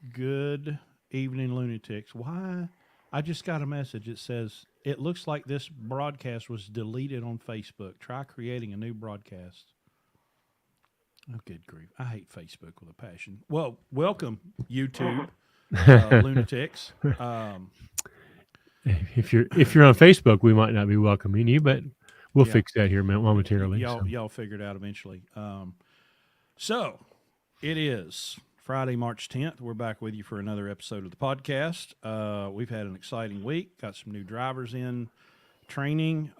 Good evening, lunatics. Why? I just got a message. It says, it looks like this broadcast was deleted on Facebook. Try creating a new broadcast. Oh, good grief. I hate Facebook with a passion. Well, welcome, YouTube lunatics. If you're on Facebook, we might not be welcoming you, but we'll Yeah, fix that here momentarily. So, y'all figure it out eventually. So it is Friday, March 10th. We're back with you for another episode of the podcast. We've had an exciting week. Got some new drivers in training.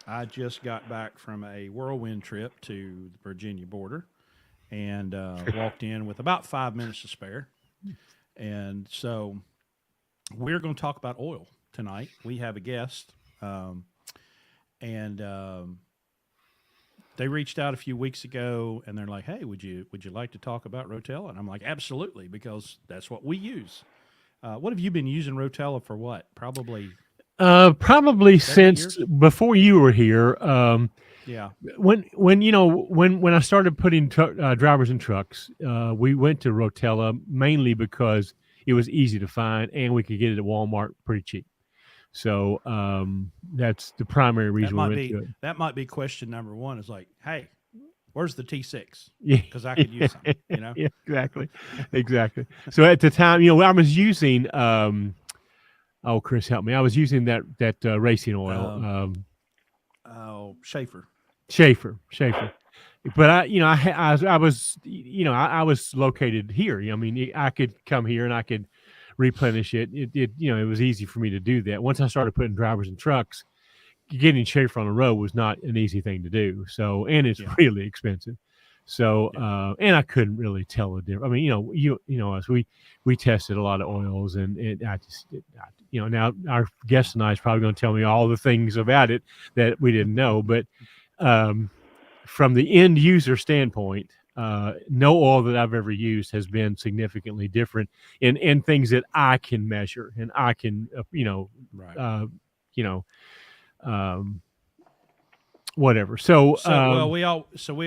I just got back from a whirlwind trip to the Virginia border and walked in with about 5 minutes to spare. And so we're going to talk about oil tonight. We have a guest, and they reached out a few weeks ago, and they're like, "Hey, would you like to talk about Rotella?" And I'm like, "Absolutely," because that's what we use. What have you been using Rotella for? What? Probably probably 7 years. since before you were here. Yeah. When I started putting drivers in trucks, we went to Rotella mainly because it was easy to find and we could get it at Walmart pretty cheap. So that's the primary That reason we might went be to it. that might be question number one. Is like, hey, where's the T6? Yeah, Because I could use some. You know. yeah, exactly, exactly. So at the time, I was using. Oh, Chris, help me! I was using that racing oil, Um, oh, Schaefer. Schaefer. But I was located here. I mean, I could come here and I could replenish it. It was easy for me to do that. Once I started putting drivers in trucks, getting Schaefer on the road was not an easy thing to do. So, and it's Yeah. really expensive. So, Yeah. and I couldn't really tell the difference. I mean, us we tested a lot of oils, and now our guest and I is probably going to tell me all the things about it that we didn't know, but um, from the end user standpoint, no oil that I've ever used has been significantly different in things that I can measure and I can, Right. uh, you know, um, whatever. So, We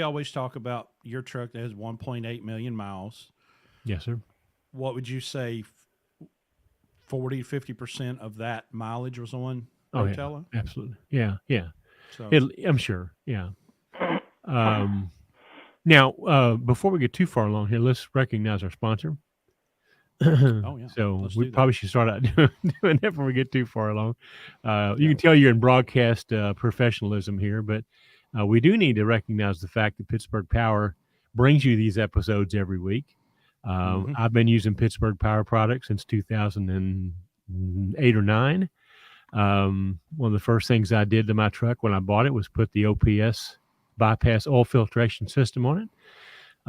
always talk about your truck that has 1.8 million miles. yes, sir. What would you say 40 to 50% of that mileage was on Oh yeah, Rotella? absolutely. Yeah, yeah. So I'm sure. Yeah. Um, Now, before we get too far along here, let's recognize our sponsor. oh yeah, So let's we do that. probably should start out doing that before we get too far along. You Yeah. can tell you're in broadcast professionalism here, but we do need to recognize the fact that Pittsburgh Power brings you these episodes every week. Mm-hmm. I've been using Pittsburgh Power products since 2008 or 9. One of the first things I did to my truck when I bought it was put the OPS bypass oil filtration system on it.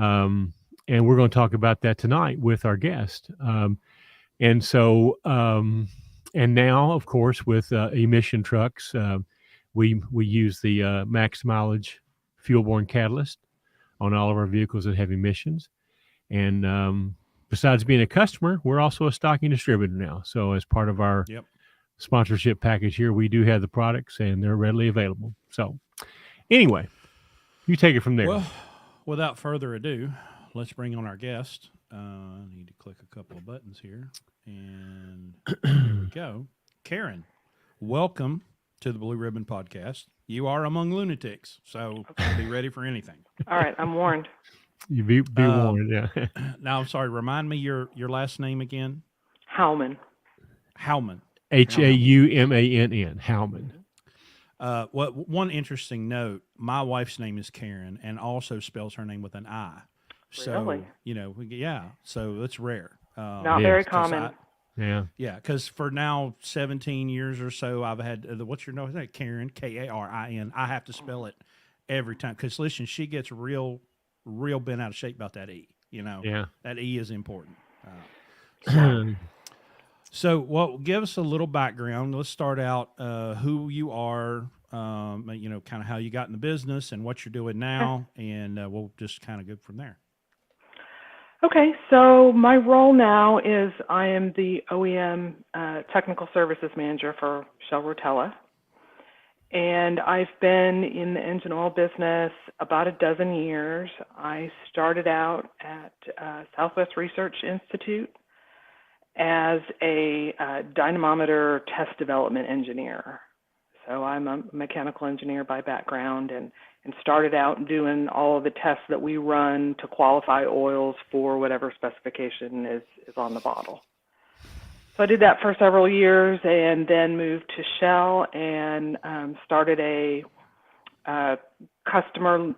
Um, and we're going to talk about that tonight with our guest. And so, and now, of course, with emission trucks, we use the max mileage fuel-borne catalyst on all of our vehicles that have emissions. And besides being a customer, we're also a stocking distributor now. So as part of our Yep. sponsorship package here, we do have the products and they're readily available. So anyway, you take it from there. Well, without further ado, let's bring on our guest. I need to click a couple of buttons here, and there we go. Karin, welcome to the Blue Ribbon Podcast. You are among lunatics, so Okay. be ready for anything. All right. I'm warned. You be Um, warned. Yeah. now, I'm sorry. Remind me your last name again. Haumann. Haumann. H A Haumann. U M A N N. Haumann. What one interesting note? My wife's name is Karin, and also spells her name with an I. Really? So yeah. So it's rare. Not It very is. 'Cause common. Yeah. yeah, because for now 17 years or so, I've had what's your name? Karin, Karin. I have to spell it every time because listen, she gets real bent out of shape about that E. Yeah. That E is important. So well, give us a little background. Let's start out who you are, kind of how you got in the business and what you're doing now, and we'll just kind of go from there. Okay. So my role now is I am the OEM technical services manager for Shell Rotella. and I've been in the engine oil business about a dozen years. I started out at Southwest Research Institute as a dynamometer test development engineer. So I'm a mechanical engineer by background, and started out doing all of the tests that we run to qualify oils for whatever specification is on the bottle. So I did that for several years, and then moved to Shell and started a customer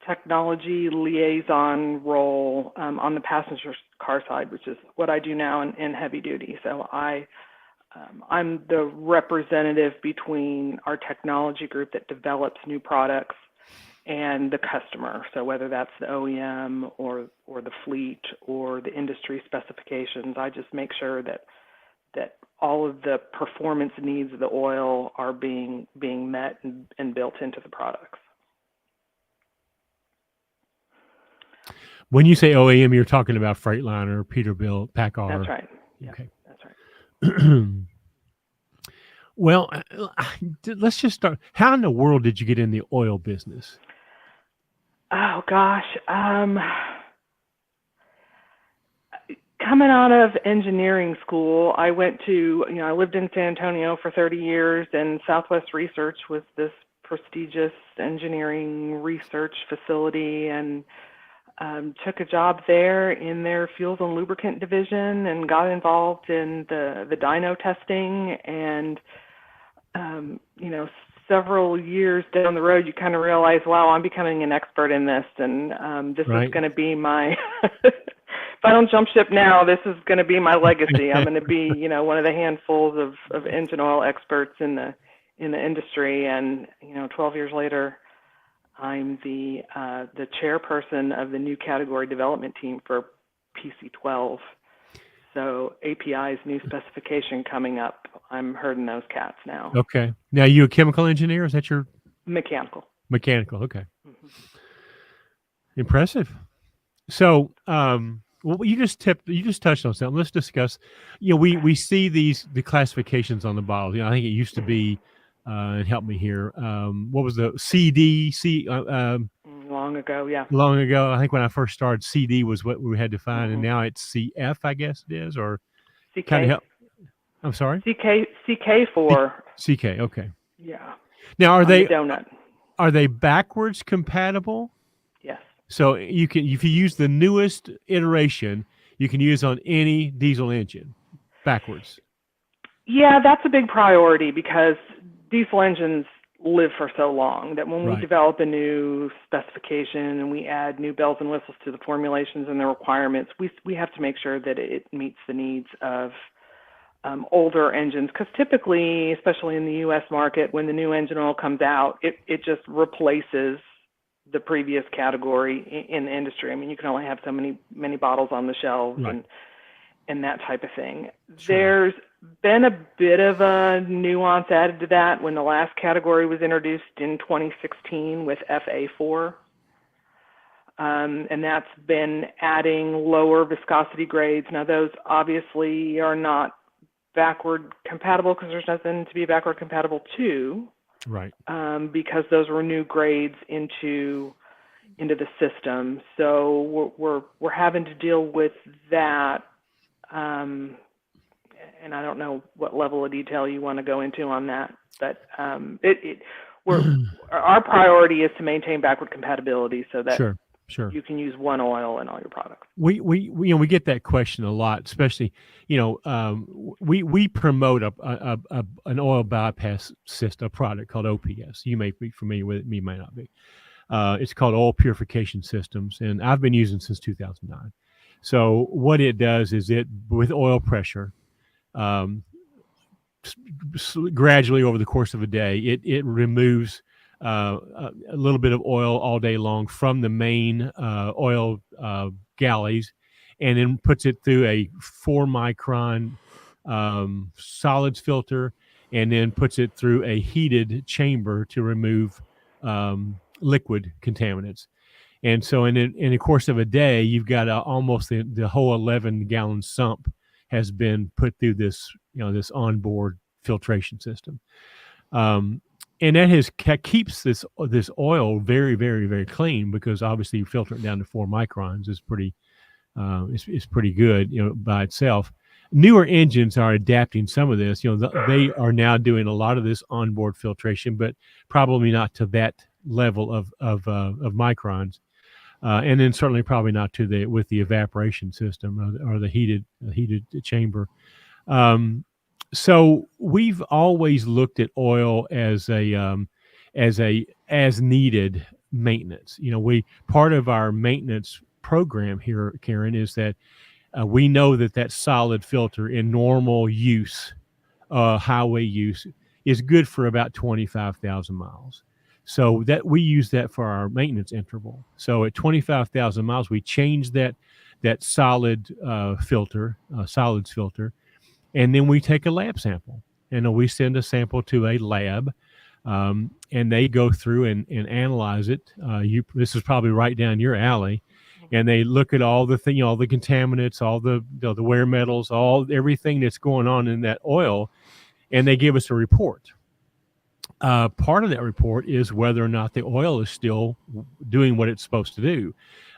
technology liaison role on the passenger car side, which is what I do now in heavy duty. So I'm the representative between our technology group that develops new products and the customer. So whether that's the OEM or the fleet or the industry specifications, I just make sure that all of the performance needs of the oil are being met and built into the products. When you say OEM, you're talking about Freightliner, Peterbilt, PACCAR. That's right. Yeah, okay. That's right. Well, let's just start. How in the world did you get in the oil business? Oh gosh, coming out of engineering school, I went to, I lived in San Antonio for 30 years, and Southwest Research was this prestigious engineering research facility, and took a job there in their fuels and lubricant division, and got involved in the dyno testing. And several years down the road, you kind of realize, wow, I'm becoming an expert in this, and this Right. is going to be my if I don't jump ship now, this is going to be my legacy. I'm going to be one of the handfuls of engine oil experts in the industry. And 12 years later, I'm the chairperson of the new category development team for PC12. So API's new specification coming up. I'm herding those cats now. Okay. Now, you a chemical engineer? Is that your Mechanical? mechanical? Okay. Mm-hmm. Impressive. So, well, you just touched on something. Let's discuss. We see the classifications on the bottle. I think it used to be, and help me here. What was the CD? Long ago, yeah. Long ago, I think when I first started, CD was what we had to find, Mm-hmm. and now it's CF, I guess it is, or CK. kind of help. I'm sorry. CK for. CK. Okay. Yeah. Now, are the donut? Are they backwards compatible? Yes. So you can, if you use the newest iteration, you can use on any diesel engine backwards. Yeah, that's a big priority, because diesel engines live for so long that when we Right. develop a new specification and we add new bells and whistles to the formulations and the requirements, we have to make sure that it meets the needs of older engines, because typically, especially in the U.S. market, when the new engine oil comes out, it just replaces the previous category in the industry. I mean, you can only have so many bottles on the shelves, Right. and that type of thing. Sure. There's been a bit of a nuance added to that when the last category was introduced in 2016 with FA4. And that's been adding lower viscosity grades. Now, those obviously are not backward compatible, because there's nothing to be backward compatible to. Right. Because those were new grades into the system. So we're having to deal with that. And I don't know what level of detail you want to go into on that, but our priority is to maintain backward compatibility so that Sure. you can use one oil in all your products. We get that question a lot, especially we promote an oil bypass system, a product called OPS. You may be familiar with it, me may not be. It's called Oil Purification Systems, and I've been using it since 2009. So what it does is with oil pressure, gradually over the course of a day, it removes a little bit of oil all day long from the main oil galleys, and then puts it through a 4-micron solids filter, and then puts it through a heated chamber to remove liquid contaminants. And so in the course of a day, you've got almost the whole 11-gallon sump has been put through this, this onboard filtration system. and that keeps this oil very, very, very clean, because obviously you filter it down to 4 microns is pretty is pretty good, by itself. Newer engines are adapting some of this. They are now doing a lot of this onboard filtration, but probably not to that level of microns, and then certainly probably not with the evaporation system or the heated chamber. So we've always looked at oil as as needed maintenance. Part of our maintenance program here, Karin, is that we know that solid filter in normal use, highway use, is good for about 25,000 miles. So that we use that for our maintenance interval. So at 25,000 miles, we change that solid solids filter, and then we take a lab sample, and we send a sample to a lab, and they go through and analyze it. This is probably right down your alley, and they look at all the all the contaminants, all the wear metals, everything that's going on in that oil, and they give us a report. Part of that report is whether or not the oil is still doing what it's supposed to do.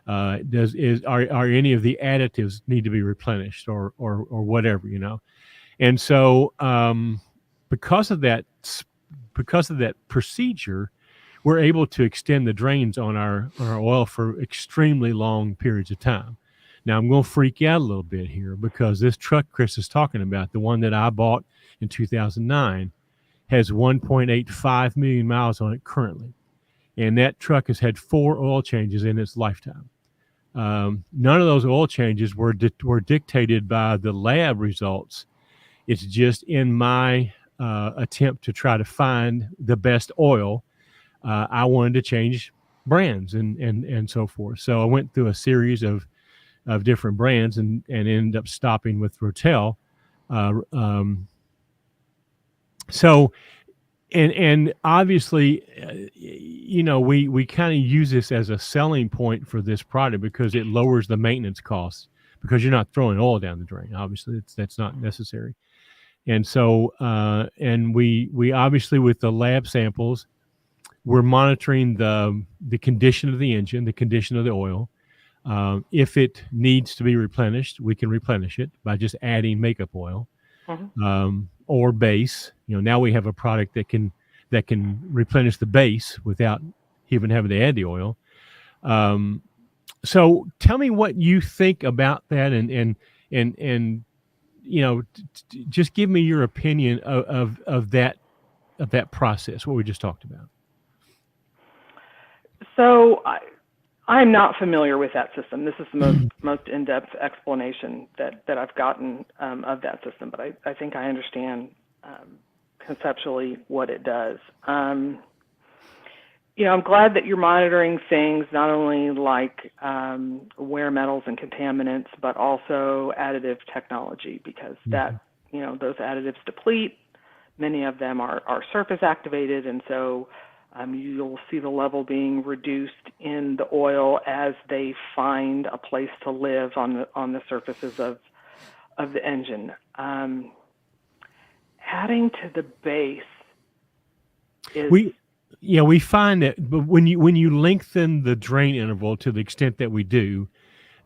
Are any of the additives need to be replenished or whatever, And so because of that procedure, we're able to extend the drains on our oil for extremely long periods of time. Now, I'm going to freak you out a little bit here, because this truck Chris is talking about, the one that I bought in 2009, has 1.85 million miles on it currently. And that truck has had 4 oil changes in its lifetime. None of those oil changes were dictated by the lab results. It's just in my attempt to try to find the best oil, I wanted to change brands and so forth. So I went through a series of different brands and ended up stopping with Rotel. So, and obviously, we kind of use this as a selling point for this product, because it lowers the maintenance costs, because you're not throwing oil down the drain. Obviously, that's not necessary. And so, and we obviously, with the lab samples, we're monitoring the condition of the engine, the condition of the oil. If it needs to be replenished, we can replenish it by just adding makeup oil. Or base. Now we have a product that can replenish the base without even having to add the oil. So tell me what you think about that, and just give me your opinion of that process, what we just talked about. So I'm not familiar with that system. This is the most in-depth explanation that I've gotten of that system, but I think I understand conceptually what it does. I'm glad that you're monitoring things not only like wear metals and contaminants, but also additive technology, because that those additives deplete. Many of them are surface activated, and so you'll see the level being reduced in the oil as they find a place to live on the surfaces of the engine. Adding to the base is we find that, but when you lengthen the drain interval to the extent that we do,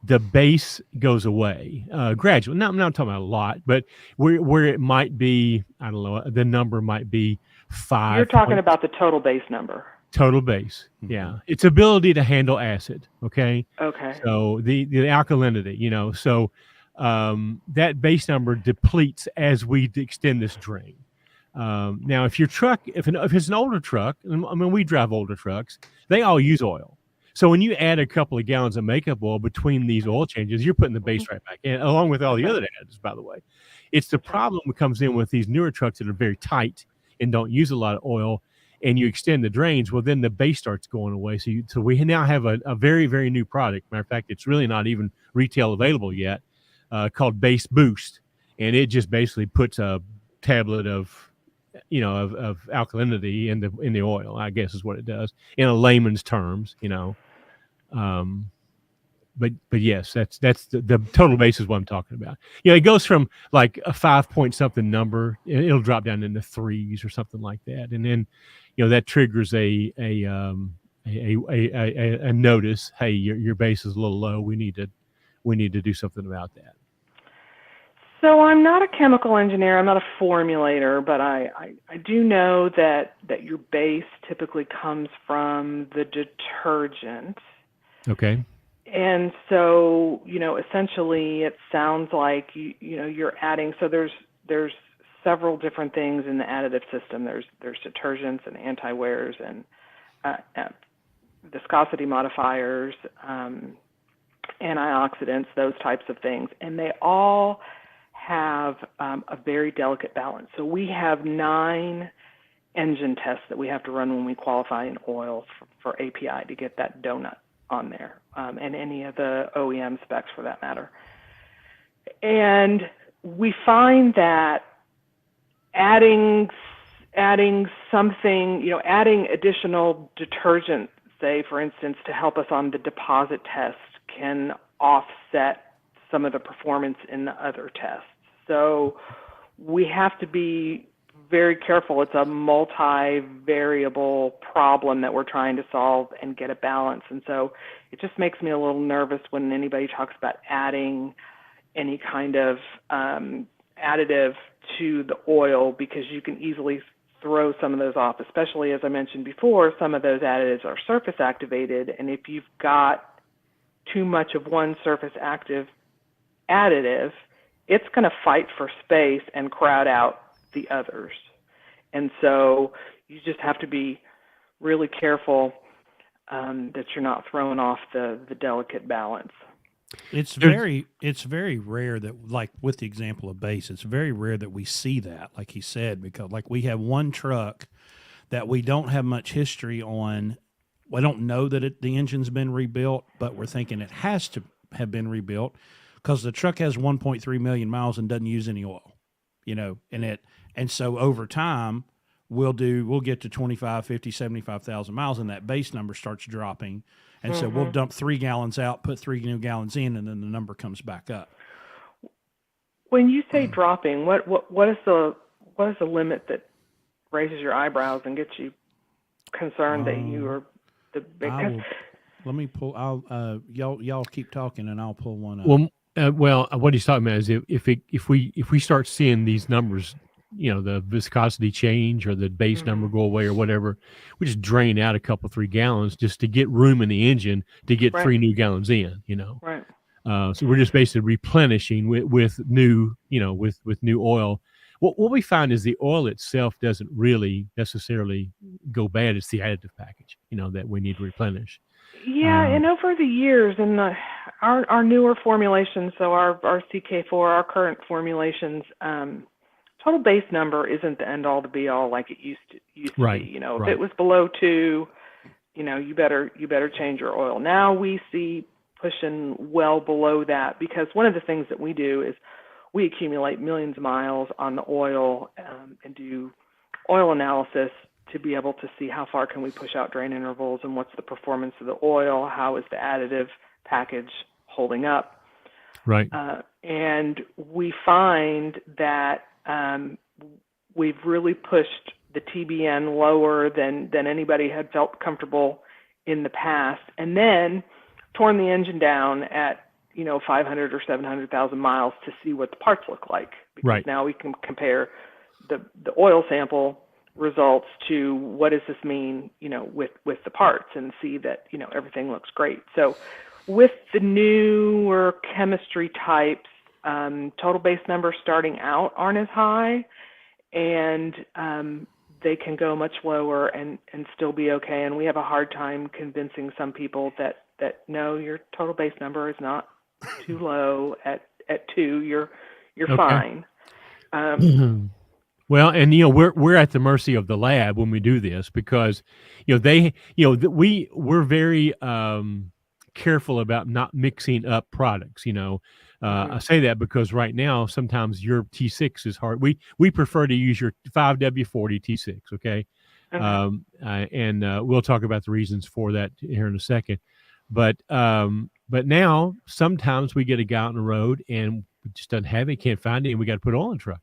the base goes away gradually. I'm not talking about a lot, but where it might be, I don't know, the number might be 5. You're talking about the total base number. Total base, yeah. Its ability to handle acid, okay? Okay. So the alkalinity, so that base number depletes as we extend this drain. Now, if it's an older truck, we drive older trucks, they all use oil. So when you add a couple of gallons of makeup oil between these oil changes, you're putting the base right back in, along with all the other additives, by the way. It's the problem that comes in with these newer trucks that are very tight and don't use a lot of oil, and you extend the drains, well, then the base starts going away. So we now have a very, very new product. Matter of fact, it's really not even retail available yet, called Base Boost. And it just basically puts a tablet of alkalinity in the oil, I guess is what it does, in a layman's terms, But yes, that's the total base is what I'm talking about. It goes from like a 5 point something number, it'll drop down into 3s or something like that, and then that triggers a notice. Hey, your base is a little low. We need to do something about that. So I'm not a chemical engineer. I'm not a formulator, but I do know that your base typically comes from the detergent. Okay. And so, essentially it sounds like you're adding, so there's several different things in the additive system. There's detergents and anti-wears and viscosity modifiers, antioxidants, those types of things. And they all have a very delicate balance. So we have 9 engine tests that we have to run when we qualify an oil for API to get that donut on there, and any of the OEM specs for that matter. And we find that adding something, adding additional detergent, say for instance, to help us on the deposit test can offset some of the performance in the other tests. So we have to be very careful. It's a multi-variable problem that we're trying to solve and get a balance. And so it just makes me a little nervous when anybody talks about adding any kind of additive to the oil, because you can easily throw some of those off, especially as I mentioned before, some of those additives are surface activated. And if you've got too much of one surface active additive, it's going to fight for space and crowd out the others. And so you just have to be really careful that you're not throwing off the delicate balance. It's very rare that, like with the example of base, it's very rare that we see that, like he said, because like we have one truck that we don't have much history on. We don't know that the engine's been rebuilt, but we're thinking it has to have been rebuilt because the truck has 1.3 million miles and doesn't use any oil, and so over time we'll get to 25, 50, 75,000 miles and that base number starts dropping. And so we'll dump 3 gallons out, put 3 new gallons in, and then the number comes back up. When you say dropping, what is the limit that raises your eyebrows and gets you concerned that you are the big? Let me pull. Y'all keep talking, and I'll pull one up. Well, what he's talking about is if we start seeing these numbers, the viscosity change or the base number go away or whatever, we just drain out a couple, 3 gallons just to get room in the engine to get 3 new gallons in, Right. So we're just basically replenishing with new, with new oil. What we find is the oil itself doesn't really necessarily go bad. It's the additive package, that we need to replenish. Yeah, and over the years, and our newer formulations, so our CK4, our current formulations, total base number isn't the end all to be all like it used to be. If it was below 2, you better change your oil. Now we see pushing well below that, because one of the things that we do is we accumulate millions of miles on the oil and do oil analysis to be able to see how far can we push out drain intervals and what's the performance of the oil, how is the additive package holding up. Right. And we find that we've really pushed the TBN lower than anybody had felt comfortable in the past, and then torn the engine down at 500 or 700,000 miles to see what the parts look like. Because now we can compare the oil sample results to what does this mean, with the parts, and see that everything looks great. So with the newer chemistry types, total base numbers starting out aren't as high, and they can go much lower and still be okay. And we have a hard time convincing some people that no, your total base number is not too low at 2. You're okay. fine. Well, and we're at the mercy of the lab when we do this, because we're very careful about not mixing up products. I say that because right now sometimes your T6 is hard. We prefer to use your 5W40 T6. Okay. And we'll talk about the reasons for that here in a second. But now sometimes we get a guy on the road and just doesn't have it, can't find it, and we got to put oil in the truck,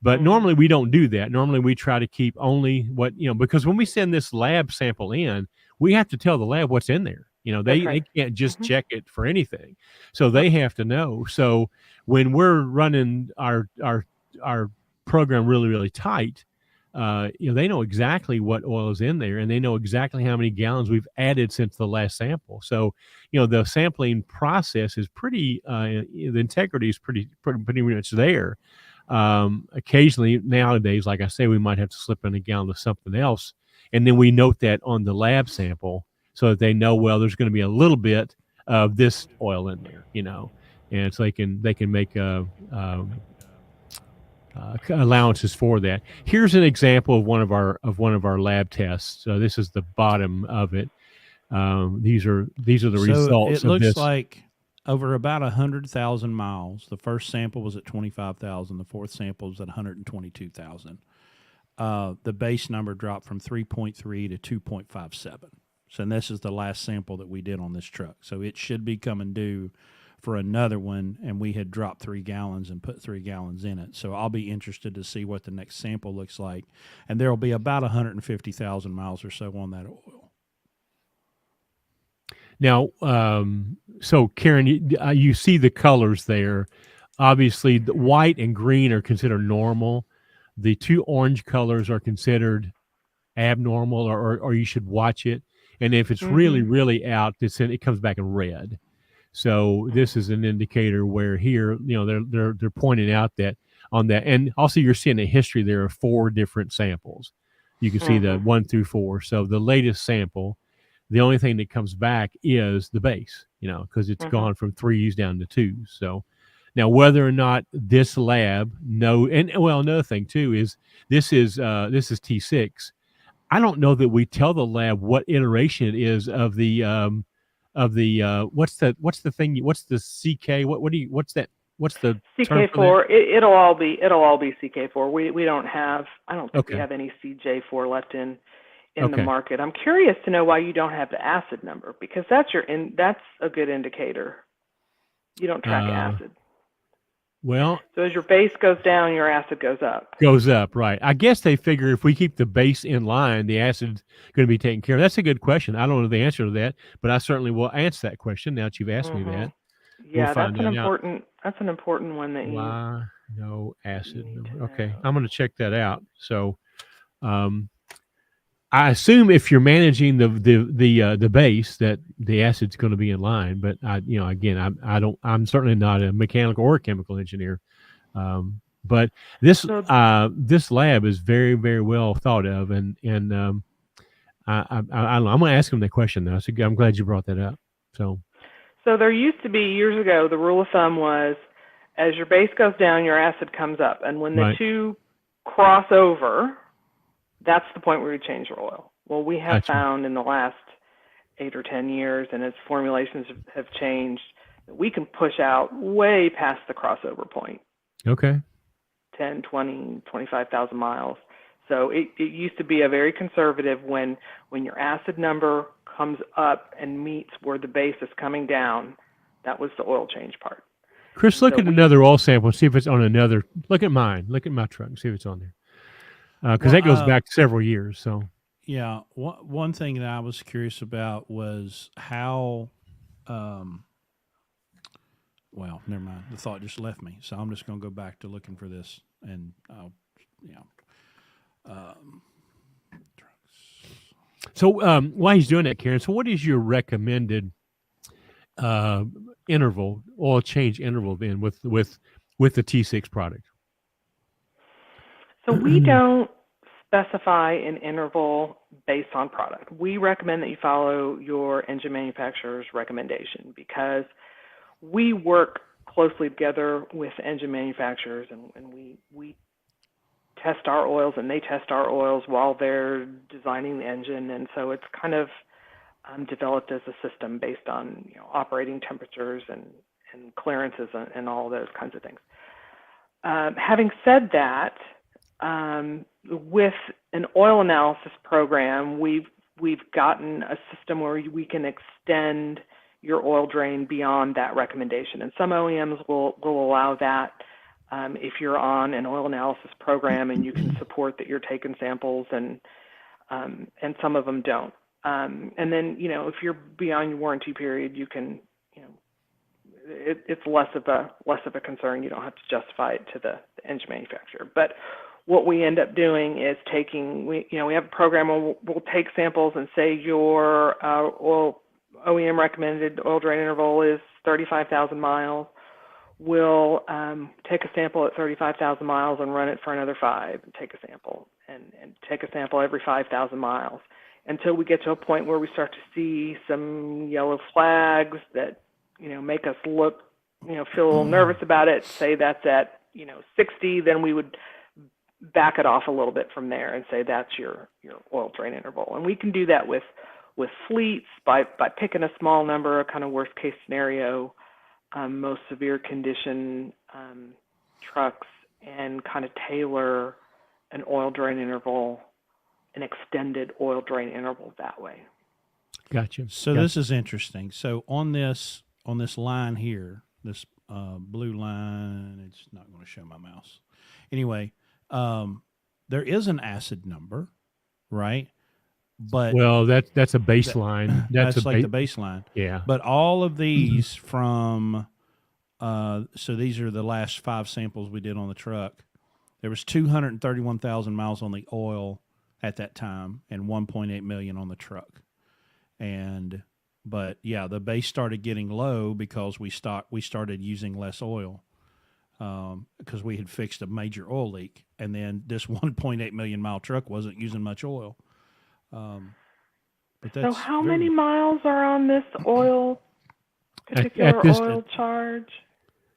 But Mhm. normally we don't do that. Normally we try to keep only what, because when we send this lab sample in, we have to tell the lab what's in there. That's They right. can't just Mhm. check it for anything. So they Yep. have to know. So when we're running our program really, really tight, they know exactly what oil is in there, and they know exactly how many gallons we've added since the last sample. So, the sampling process is pretty, the integrity is pretty much there. Occasionally nowadays, like I say, we might have to slip in a gallon of something else, and then we note that on the lab sample so that they know, well, there's going to be a little bit of this oil in there, and so they can make allowances for that. Here's an example of one of our lab tests. So this is the bottom of it. These are the So results it of looks this. like over about 100,000 miles. The first sample was at 25,000. The fourth sample was at 122,000. The base number dropped from 3.3 to 2.57. So and this is the last sample that we did on this truck. So it should be coming due for another one, and we had dropped 3 gallons and put 3 gallons in it. So I'll be interested to see what the next sample looks like. And there will be about 150,000 miles or so on that oil. Now, so Karin, you see the colors there. Obviously, the white and green are considered normal. The 2 orange colors are considered abnormal, or you should watch it. And if it's really, Mhm. really out, it comes back in red. So this is an indicator where here, they're pointing out that on that, and also you're seeing a history there of 4 different samples. You can see the Mhm. 1 through 4. So the latest sample, the only thing that comes back is the base, because it's Mhm. gone from 3s down to 2s. So now whether or not this lab and well, another thing too is this is T6. I don't know that we tell the lab what iteration it is of the what's the thing, what's the CK, what's the term for that? CK4. It'll all be CK4. We don't have. I don't think we Okay. have any CJ4 left in the Okay. market. I'm curious to know why you don't have the acid number, because that's a good indicator. You don't track Uh, acid. well, So as your base goes down, your acid goes up. goes up, right? I guess they figure if we keep the base in line, the acid's going to be taken care of. That's a good question. I don't know the answer to that, but I certainly will answer that question now that you've asked me that. Mhm. We'll Yeah, find that out. that's an important one that you Why no acid need to number? Okay, I'm know. going to check that out. So, um, I assume if you're managing the base that the acid's going to be in line, but again, I'm certainly not a mechanical or a chemical engineer. But So this lab is very, very well thought of, and I don't know. I'm going to ask him that question though. So I'm glad you brought that up. So So there used to be, years ago, the rule of thumb was, as your base goes down, your acid comes up, and when the right, two cross over, that's the point where you change your oil. Well, we have gotcha. found in the last 8 or 10 years, and as formulations have changed, that we can push out way past the crossover point, Okay, 10, 20, 25,000 miles. So it used to be a very conservative, when your acid number comes up and meets where the base is coming down, that was the oil change part. Chris, And look so at another oil sample and see if it's on another. Look at mine. Look at my truck and see if it's on there. Because Well, that goes back several years. So yeah, one thing that I was curious about was how. Well, never mind. The thought just left me, so I'm just going to go back to looking for this, and I'll, yeah. Um, So while he's doing that, Karen, so what is your recommended uh, oil change interval then with the T6 product? So we don't specify an interval based on product. We recommend that you follow your engine manufacturer's recommendation, because we work closely together with engine manufacturers, and we test our oils and they test our oils while they're designing the engine, and so it's kind of developed as a system based on operating temperatures and clearances and all those kinds of things. Having said that, with an oil analysis program, we've gotten a system where we can extend your oil drain beyond that recommendation. And some OEMs will allow that if you're on an oil analysis program and you can support that you're taking samples, and some of them don't. And then, if you're beyond your warranty period, you can, it's less of a concern. You don't have to justify it to the engine manufacturer. But what we end up doing is we have a program where we'll take samples and say your oil OEM recommended oil drain interval is 35,000 miles. We'll take a sample at 35,000 miles and run it for another 5, and take a sample and take a sample every 5,000 miles until we get to a point where we start to see some yellow flags that, make us look, feel a little nervous about it. Say that's at, 60, then we would back it off a little bit from there and say that's your oil drain interval. And we can do that with fleets by picking a small number, a kind of worst case scenario, most severe condition trucks, and kind of tailor an oil drain interval, an extended oil drain interval that way. Gotcha. So this is interesting. So on this line here, this blue line, it's not going to show my mouse. Anyway, there is an acid number, right? But that's a baseline. That's like the baseline. Yeah. But all of these from, so these are the last 5 samples we did on the truck. There was 231,000 miles on the oil at that time and 1.8 million on the truck. But yeah, the base started getting low because we started using less oil because we had fixed a major oil leak. And then this 1.8 million mile truck wasn't using much oil. But that's so how many miles are on this particular oil charge?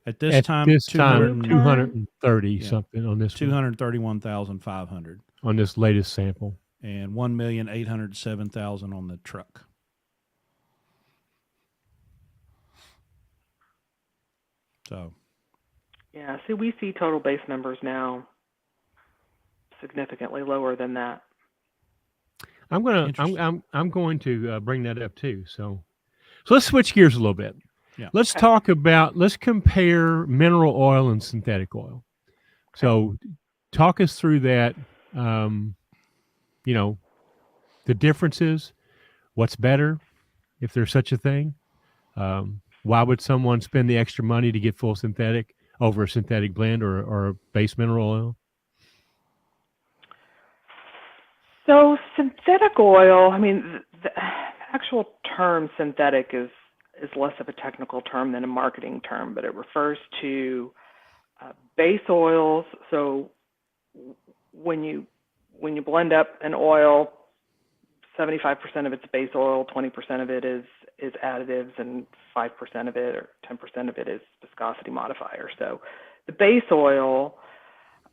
At this time, 230 something on this 231,500 on this latest sample, and 1,807,000 on the truck. So, yeah. See, we see total base numbers now significantly lower than that. I'm going to bring that up too. So let's switch gears a little bit. Yeah. Let's compare mineral oil and synthetic oil. So talk us through that, the differences, what's better, if there's such a thing. Why would someone spend the extra money to get full synthetic over a synthetic blend or base mineral oil? So synthetic oil, the actual term synthetic is less of a technical term than a marketing term, but it refers to base oils. So when you blend up an oil, 75% of it's base oil, 20% of it is additives, and 5% of it or 10% of it is viscosity modifier. So the base oil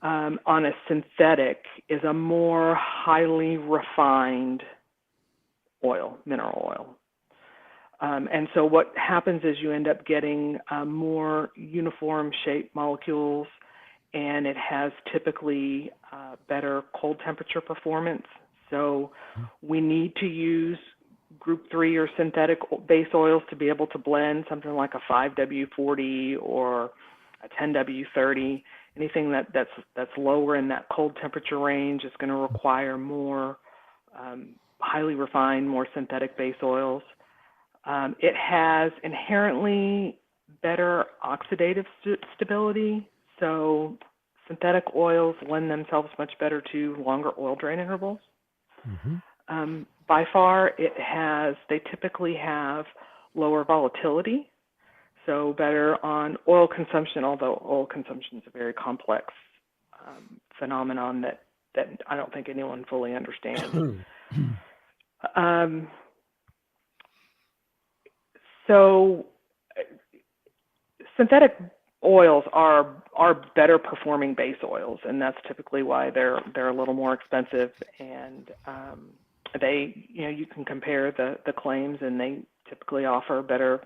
on a synthetic is a more highly refined oil, mineral oil. And so what happens is you end up getting more uniform shaped molecules, and it has typically better cold temperature performance. So we need to use group 3 or synthetic base oils to be able to blend something like a 5W40 or a 10W30. Anything that's lower in that cold temperature range is going to require more highly refined, more synthetic base oils. It has inherently better oxidative stability, so synthetic oils lend themselves much better to longer oil drain intervals. Mm-hmm. By far, they typically have lower volatility, so better on oil consumption, although oil consumption is a very complex phenomenon that I don't think anyone fully understands. So synthetic oils are better performing base oils, and that's typically why they're a little more expensive. And you can compare the claims, and they typically offer better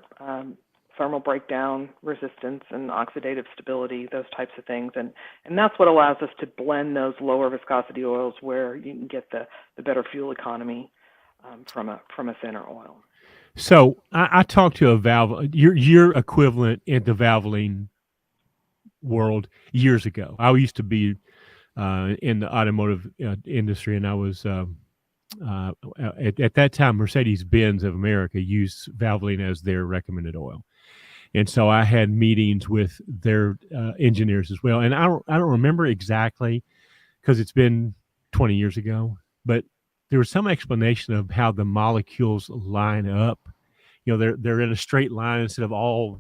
thermal breakdown resistance and oxidative stability, those types of things. And that's what allows us to blend those lower viscosity oils where you can get the better fuel economy from a thinner oil. So I talked to a valve, your equivalent in the valvoline world years ago. I used to be in the automotive industry, and I was uh, at that time Mercedes-Benz of America used Valvoline as their recommended oil, and so I had meetings with their engineers as well. And I don't remember exactly because it's been 20 years ago, but there was some explanation of how the molecules line up. They're in a straight line instead of all.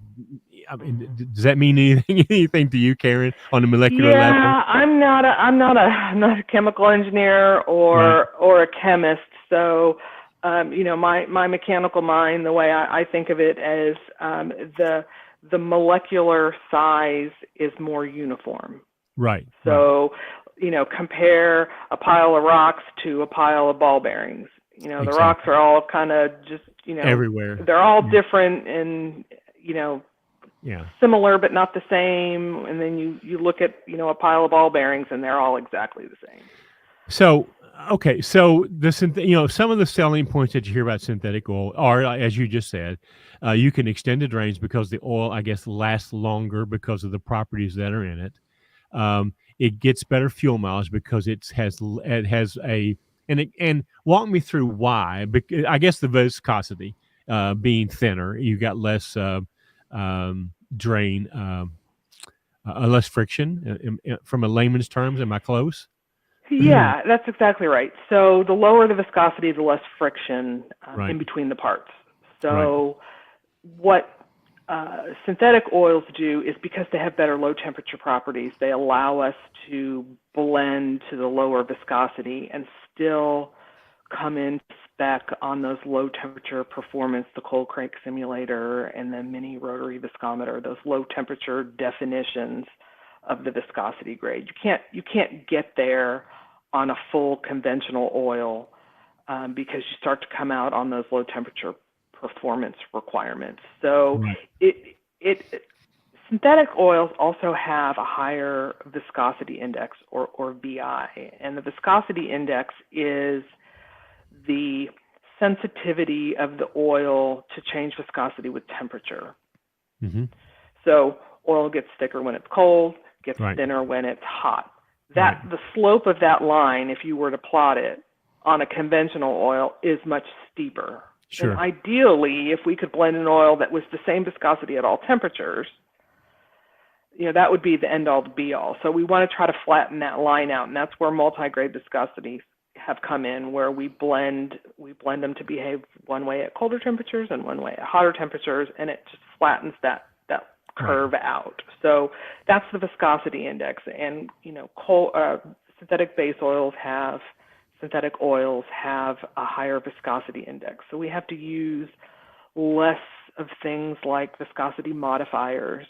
I mean, does that mean anything anything to you, Karen, on a molecular level? Yeah, I'm not a chemical engineer Right, or a chemist, so my mechanical mind, the way I think of it as the molecular size is more uniform. right, right. So, compare a pile of rocks to a pile of ball bearings. The rocks Exactly. are all kind of just, Everywhere. they're all Yeah. different and, Yeah. similar but not the same. And then you look at, a pile of ball bearings and they're all exactly the same. So, okay, so some of the selling points that you hear about synthetic oil are, as you just said, you can extend the drains because the oil, I guess, lasts longer because of the properties that are in it. It gets better fuel mileage because it has a and walk me through why. I guess the viscosity being thinner, you got less drain, less friction. From a layman's terms, am I close? Yeah, that's exactly right. So the lower the viscosity, the less friction Right, in between the parts. right, So what synthetic oils do is because they have better low temperature properties, they allow us to blend to the lower viscosity and still come in spec on those low temperature performance, the cold crank simulator and the mini rotary viscometer, those low temperature definitions of the viscosity grade. You can't get there on a full conventional oil because you start to come out on those low temperature performance requirements. So right. it synthetic oils also have a higher viscosity index or VI, and the viscosity index is the sensitivity of the oil to change viscosity with temperature. Hmm. So oil gets thicker when it's cold, gets Right, thinner when it's hot. right. The slope of that line, if you were to plot it on a conventional oil, is much steeper. And Sure. ideally, if we could blend an oil that was the same viscosity at all temperatures, that would be the end all, the be all. So we want to try to flatten that line out, and that's where multi-grade viscosities have come in, where we blend them to behave one way at colder temperatures and one way at hotter temperatures, and it just flattens that Right. curve out. So that's the viscosity index, and synthetic oils have a higher viscosity index. So we have to use less of things like viscosity modifiers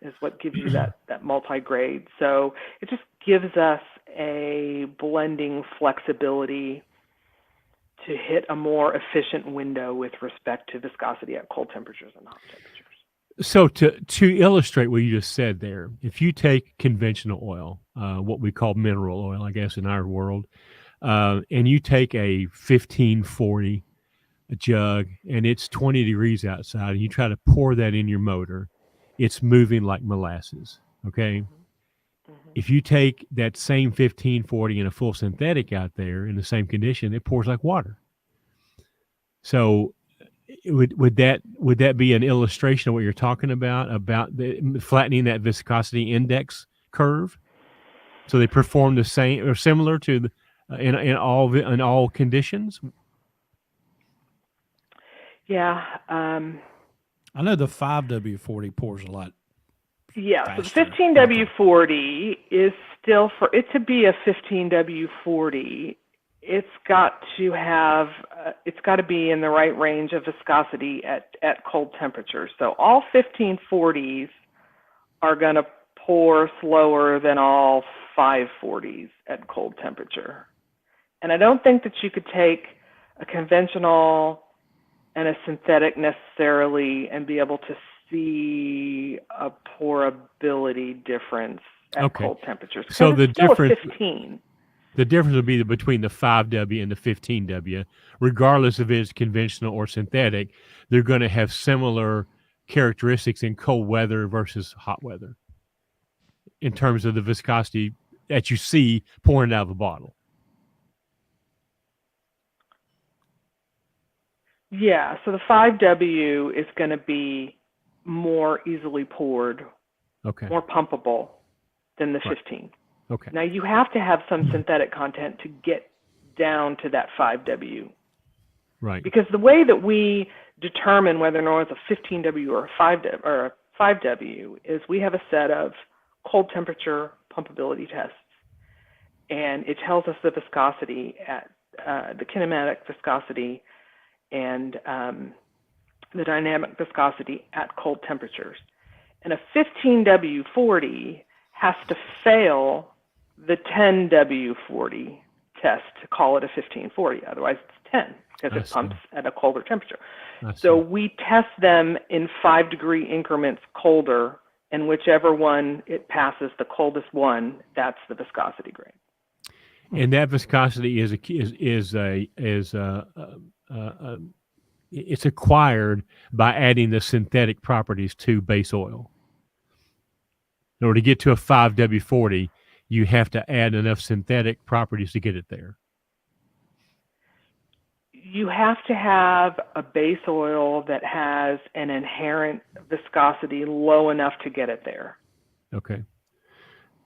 is what gives you that multi-grade. So it just gives us a blending flexibility to hit a more efficient window with respect to viscosity at cold temperatures and hot temperatures. So to illustrate what you just said there, if you take conventional oil, what we call mineral oil, I guess in our world, and you take a 1540 jug and it's 20 degrees outside, and you try to pour that in your motor, it's moving like molasses. Okay. Mm-hmm. If you take that same 1540 and a full synthetic out there in the same condition, it pours like water. So would that be an illustration of what you're talking about the flattening that viscosity index curve, so they perform the same or similar to the, in all conditions? Yeah. I know the 5W40 pours a lot Yeah, so the faster. 15W40 is still, for it to be a 15W40, it's got to be in the right range of viscosity at cold temperatures. So all 1540s are going to pour slower than all 540s at cold temperature. And I don't think that you could take a conventional and a synthetic necessarily and be able to see a pourability difference at Okay. cold temperatures, So because the it's still a difference, 15. The difference would be between the 5W and the 15W. Regardless if it's conventional or synthetic, they're going to have similar characteristics in cold weather versus hot weather in terms of the viscosity that you see pouring out of a bottle. Yeah, so the 5W is going to be more easily poured, Okay. more pumpable than the Right. 15. Okay. Now, you have to have some synthetic content to get down to that 5W. Right. Because the way that we determine whether or not it's a 15W or a 5W is we have a set of cold temperature pumpability tests, and it tells us the viscosity at the kinematic viscosity and the dynamic viscosity at cold temperatures. And a 15W40 has to fail the 10W40 test to call it a 1540. Otherwise, it's 10 because it pumps at a colder temperature. So we test them in 5-degree increments colder, and whichever one it passes, the coldest one, that's the viscosity grade. And that viscosity it's acquired by adding the synthetic properties to base oil. In order to get to a 5W40, you have to add enough synthetic properties to get it there. You have to have a base oil that has an inherent viscosity low enough to get it there. Okay.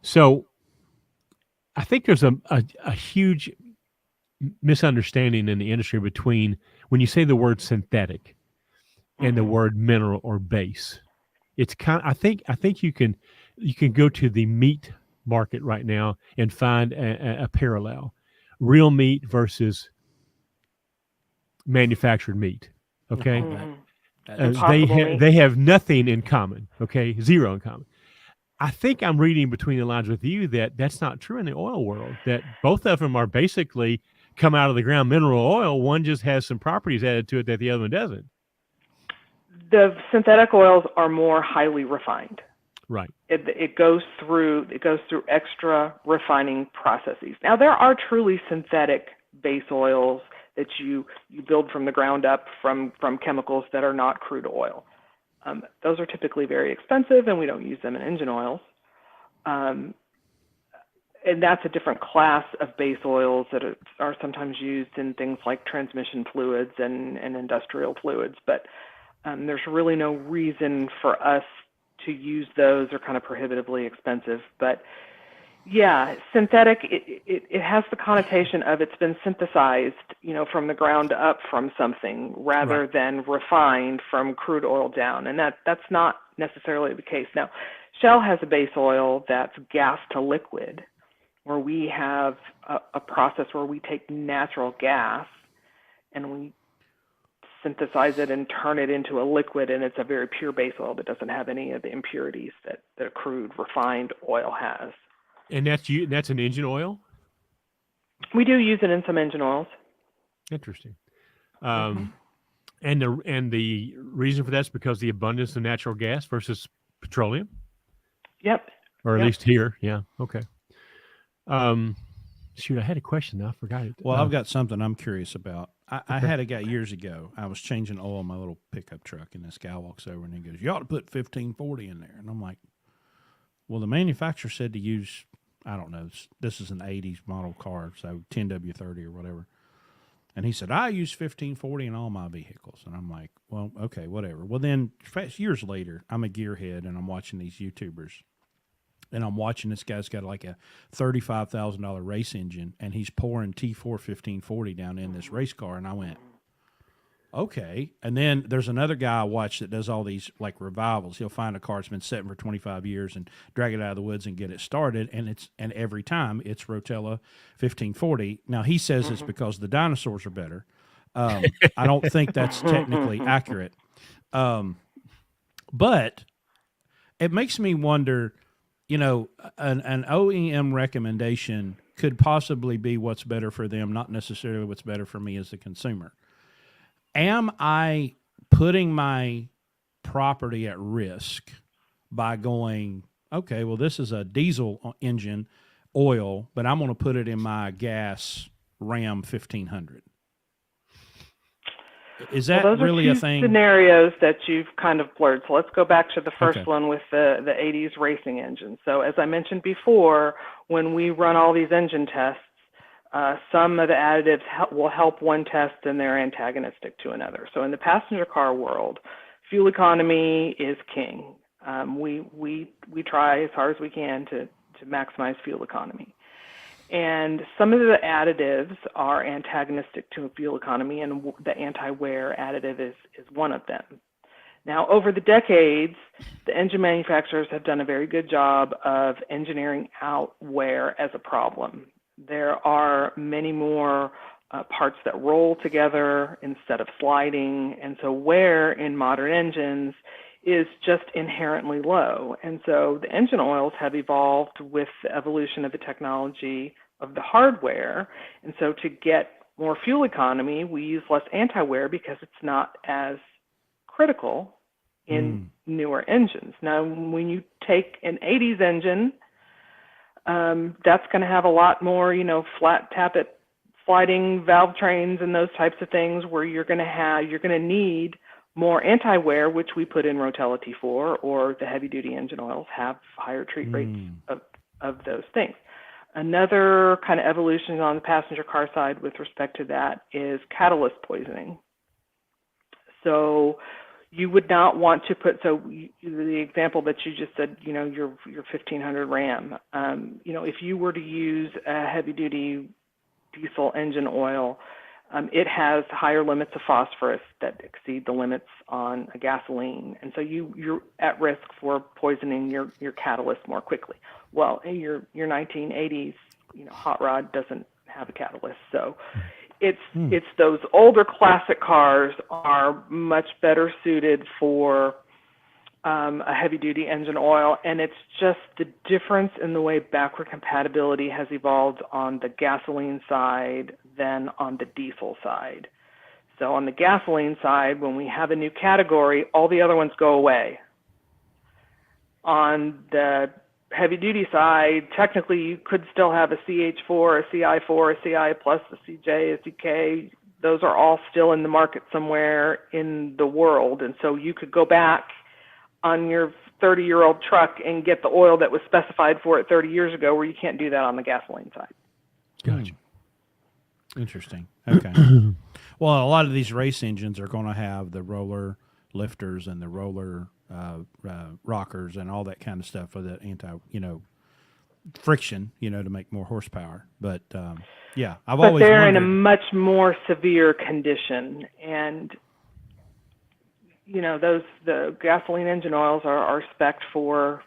So I think there's a huge misunderstanding in the industry between when you say the word synthetic and the word mineral or base. It's kind of, I think you can go to the meat market right now and find a parallel. Real meat versus manufactured meat. Okay. They have nothing in common. Okay. Zero in common. I think I'm reading between the lines with you that that's not true in the oil world, that both of them are basically come out of the ground mineral oil. One just has some properties added to it that the other one doesn't. The synthetic oils are more highly refined. Right. It goes through extra refining processes. Now, there are truly synthetic base oils that you build from the ground up from chemicals that are not crude oil. Those are typically very expensive, and we don't use them in engine oils. And that's a different class of base oils that are sometimes used in things like transmission fluids and industrial fluids. But there's really no reason for us to use those. They're kind of prohibitively expensive. But yeah, synthetic, it has the connotation of it's been synthesized, from the ground up from something rather than refined from crude oil down. And that's not necessarily the case. Now, Shell has a base oil that's gas to liquid, where we have a process where we take natural gas and we synthesize it and turn it into a liquid, and it's a very pure base oil that doesn't have any of the impurities that a crude refined oil has. And that's an engine oil? We do use it in some engine oils. Interesting. And the reason for that is because the abundance of natural gas versus petroleum? Yep. Or at least here. Yeah. Okay. Shoot, I had a question. I forgot it. Well, I've got something I'm curious about. I had a guy years ago. I was changing oil in my little pickup truck, and this guy walks over and he goes, "You ought to put 1540 in there." And I'm like, "Well, the manufacturer said to use, I don't know, this is an 80s model car, so 10W30 or whatever." And he said, "I use 1540 in all my vehicles." And I'm like, "Well, okay, whatever." Well, then years later, I'm a gearhead, and I'm watching these YouTubers. And I'm watching this guy's got like a $35,000 race engine, and he's pouring T4 1540 down in this race car. And I went, okay. And then there's another guy I watch that does all these like revivals. He'll find a car that's been sitting for 25 years and drag it out of the woods and get it started. And every time it's Rotella 1540. Now he says it's because the dinosaurs are better. I don't think that's technically accurate. But it makes me wonder, an OEM recommendation could possibly be what's better for them, not necessarily what's better for me as the consumer. Am I putting my property at risk by going, okay, well, this is a diesel engine. oil, but I'm going to put it in my gas Ram 1500. Is that those really are a two thing? scenarios that you've kind of blurred. So let's go back to the first Okay. one with the 80s racing engine. So as I mentioned before, when we run all these engine tests, some of the additives will help one test and they're antagonistic to another. So in the passenger car world, fuel economy is king. We try as hard as we can to maximize fuel economy. And some of the additives are antagonistic to fuel economy, and the anti-wear additive is one of them. Now, over the decades, the engine manufacturers have done a very good job of engineering out wear as a problem. There are many more parts that roll together instead of sliding, and so wear in modern engines is just inherently low. And so the engine oils have evolved with the evolution of the technology of the hardware. And so to get more fuel economy, we use less anti-wear because it's not as critical in newer engines. Now, when you take an 80s engine, that's going to have a lot more, flat tappet sliding valve trains and those types of things where you're going to need more anti-wear, which we put in Rotella T4, or the heavy-duty engine oils have higher treat rates of those things. Another kind of evolution on the passenger car side with respect to that is catalyst poisoning. So you would not want to put, the example that you just said, your 1500 Ram, if you were to use a heavy-duty diesel engine oil, it has higher limits of phosphorus that exceed the limits on a gasoline. And so you're at risk for poisoning your catalyst more quickly. Well, your 1980s, hot rod doesn't have a catalyst. So it's those older classic cars are much better suited for a heavy-duty engine oil, and it's just the difference in the way backward compatibility has evolved on the gasoline side than on the diesel side. So on the gasoline side, when we have a new category, all the other ones go away. On the heavy-duty side, technically you could still have a CH4, a CI4, a CI plus, a CJ, a CK. Those are all still in the market somewhere in the world, and so you could go back on your 30-year-old truck and get the oil that was specified for it 30 years ago, where you can't do that on the gasoline side. Gotcha. Interesting. Okay. Well, a lot of these race engines are going to have the roller lifters and the roller rockers and all that kind of stuff for the friction, to make more horsepower. But yeah, I've always they're wondered. in a much more severe condition, and the gasoline engine oils are spec'd for,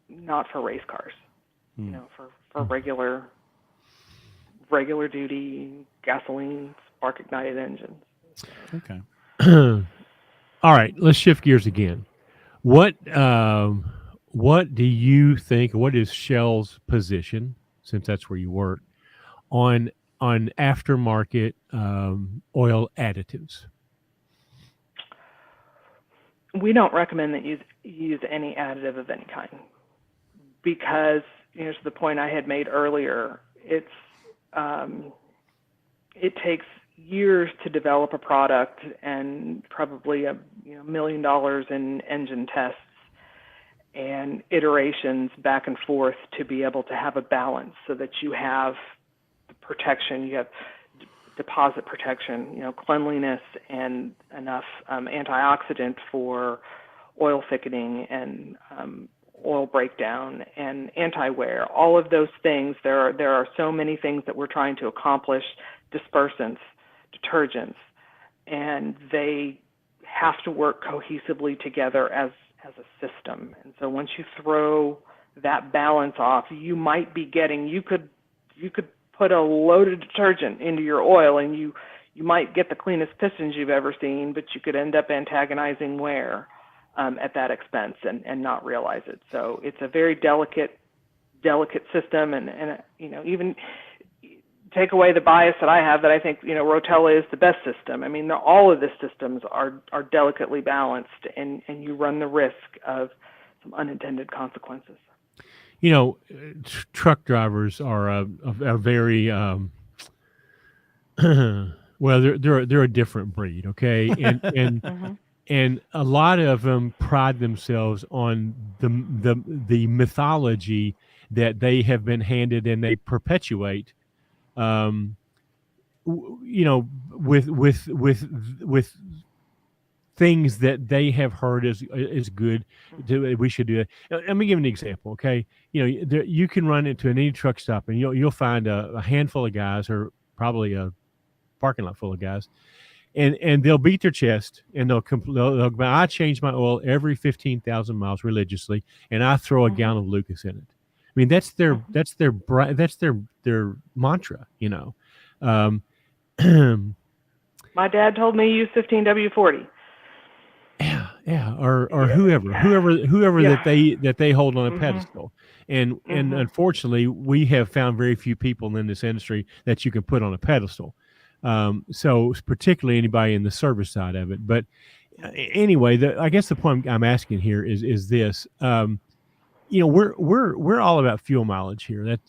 not for race cars, for regular duty gasoline spark ignited engines. Okay. All right, let's shift gears again. What do you think? What is Shell's position, since that's where you work, on aftermarket oil additives? We don't recommend that you use any additive of any kind because, to the point I had made earlier, it takes years to develop a product and probably $1 million in engine tests and iterations back and forth to be able to have a balance so that you have the protection, you have deposit protection, cleanliness, and enough antioxidant for oil thickening and oil breakdown and anti-wear. All of those things, there are so many things that we're trying to accomplish, dispersants, detergents, and they have to work cohesively together as a system. And so once you throw that balance off, you might be getting, you could put a loaded detergent into your oil and you might get the cleanest pistons you've ever seen, but you could end up antagonizing wear at that expense and not realize it. So it's a very delicate system, and even take away the bias that I have that I think Rotella is the best system. I mean, all of the systems are delicately balanced, and you run the risk of some unintended consequences. truck drivers are a very well, they're a different breed, okay, and a lot of them pride themselves on the mythology that they have been handed and they perpetuate, um, with things that they have heard is good. We should do it. Let me give an example, okay? You can run into any truck stop and you'll find a handful of guys, or probably a parking lot full of guys, and they'll beat their chest and they'll I change my oil every 15,000 miles religiously, and I throw a gallon of Lucas in it. I mean, that's their mantra, Um, My dad told me use 15W40. yeah, or whoever Yeah. that they hold on a pedestal, and unfortunately, we have found very few people in this industry that you can put on a pedestal. So particularly anybody in the service side of it. But anyway, I guess the point I'm asking here is this. We're all about fuel mileage here. That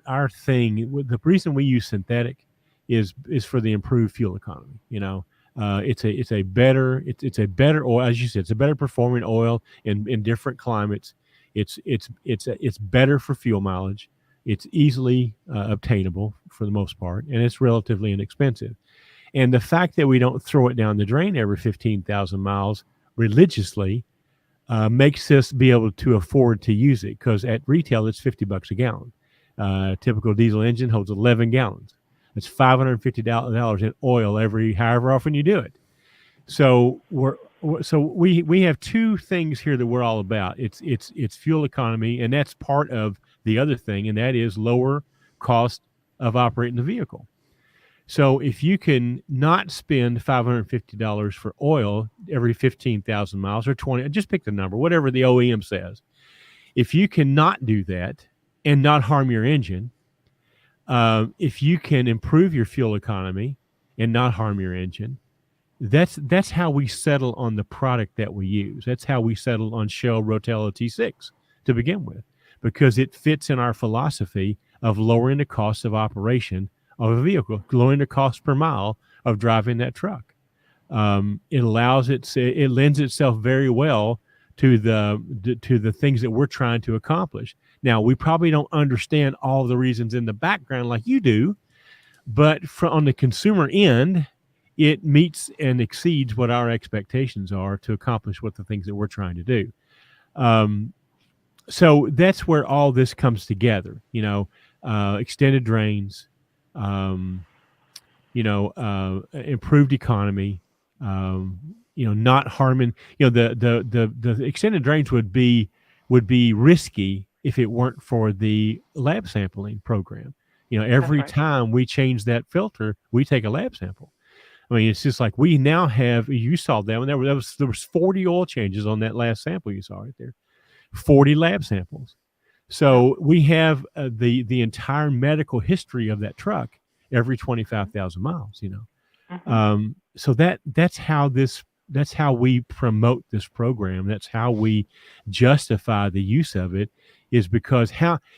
our thing. The reason we use synthetic is for the improved fuel economy. It's a better oil, as you said. It's a better performing oil in different climates. It's better for fuel mileage. It's easily obtainable for the most part, and it's relatively inexpensive. And the fact that we don't throw it down the drain every 15,000 miles religiously makes us be able to afford to use it, because at retail it's $50 a gallon. Typical diesel engine holds 11 gallons. It's $550 in oil however often you do it. So we have two things here that we're all about. It's fuel economy, and that's part of the other thing, and that is lower cost of operating the vehicle. So if you can not spend $550 for oil every 15,000 miles or 20, just pick the number, whatever the OEM says. If you cannot do that and not harm your engine, if you can improve your fuel economy and not harm your engine, that's how we settle on the product that we use. That's how we settle on Shell Rotella T6 to begin with, because it fits in our philosophy of lowering the cost of operation of a vehicle, lowering the cost per mile of driving that truck. It lends itself very well to the things that we're trying to accomplish. Now, we probably don't understand all the reasons in the background like you do, but on the consumer end, it meets and exceeds what our expectations are to accomplish what the things that we're trying to do. So that's where all this comes together, extended drains, improved economy, not harming, the extended drains would be risky if it weren't for the lab sampling program. Every time we change that filter, we take a lab sample. I mean, it's just like we now have, you saw that one, there was 40 oil changes on that last sample you saw right there, 40 lab samples. So we have the entire medical history of that truck every 25,000 miles, So that's how we promote this program. That's how we justify the use of it, is because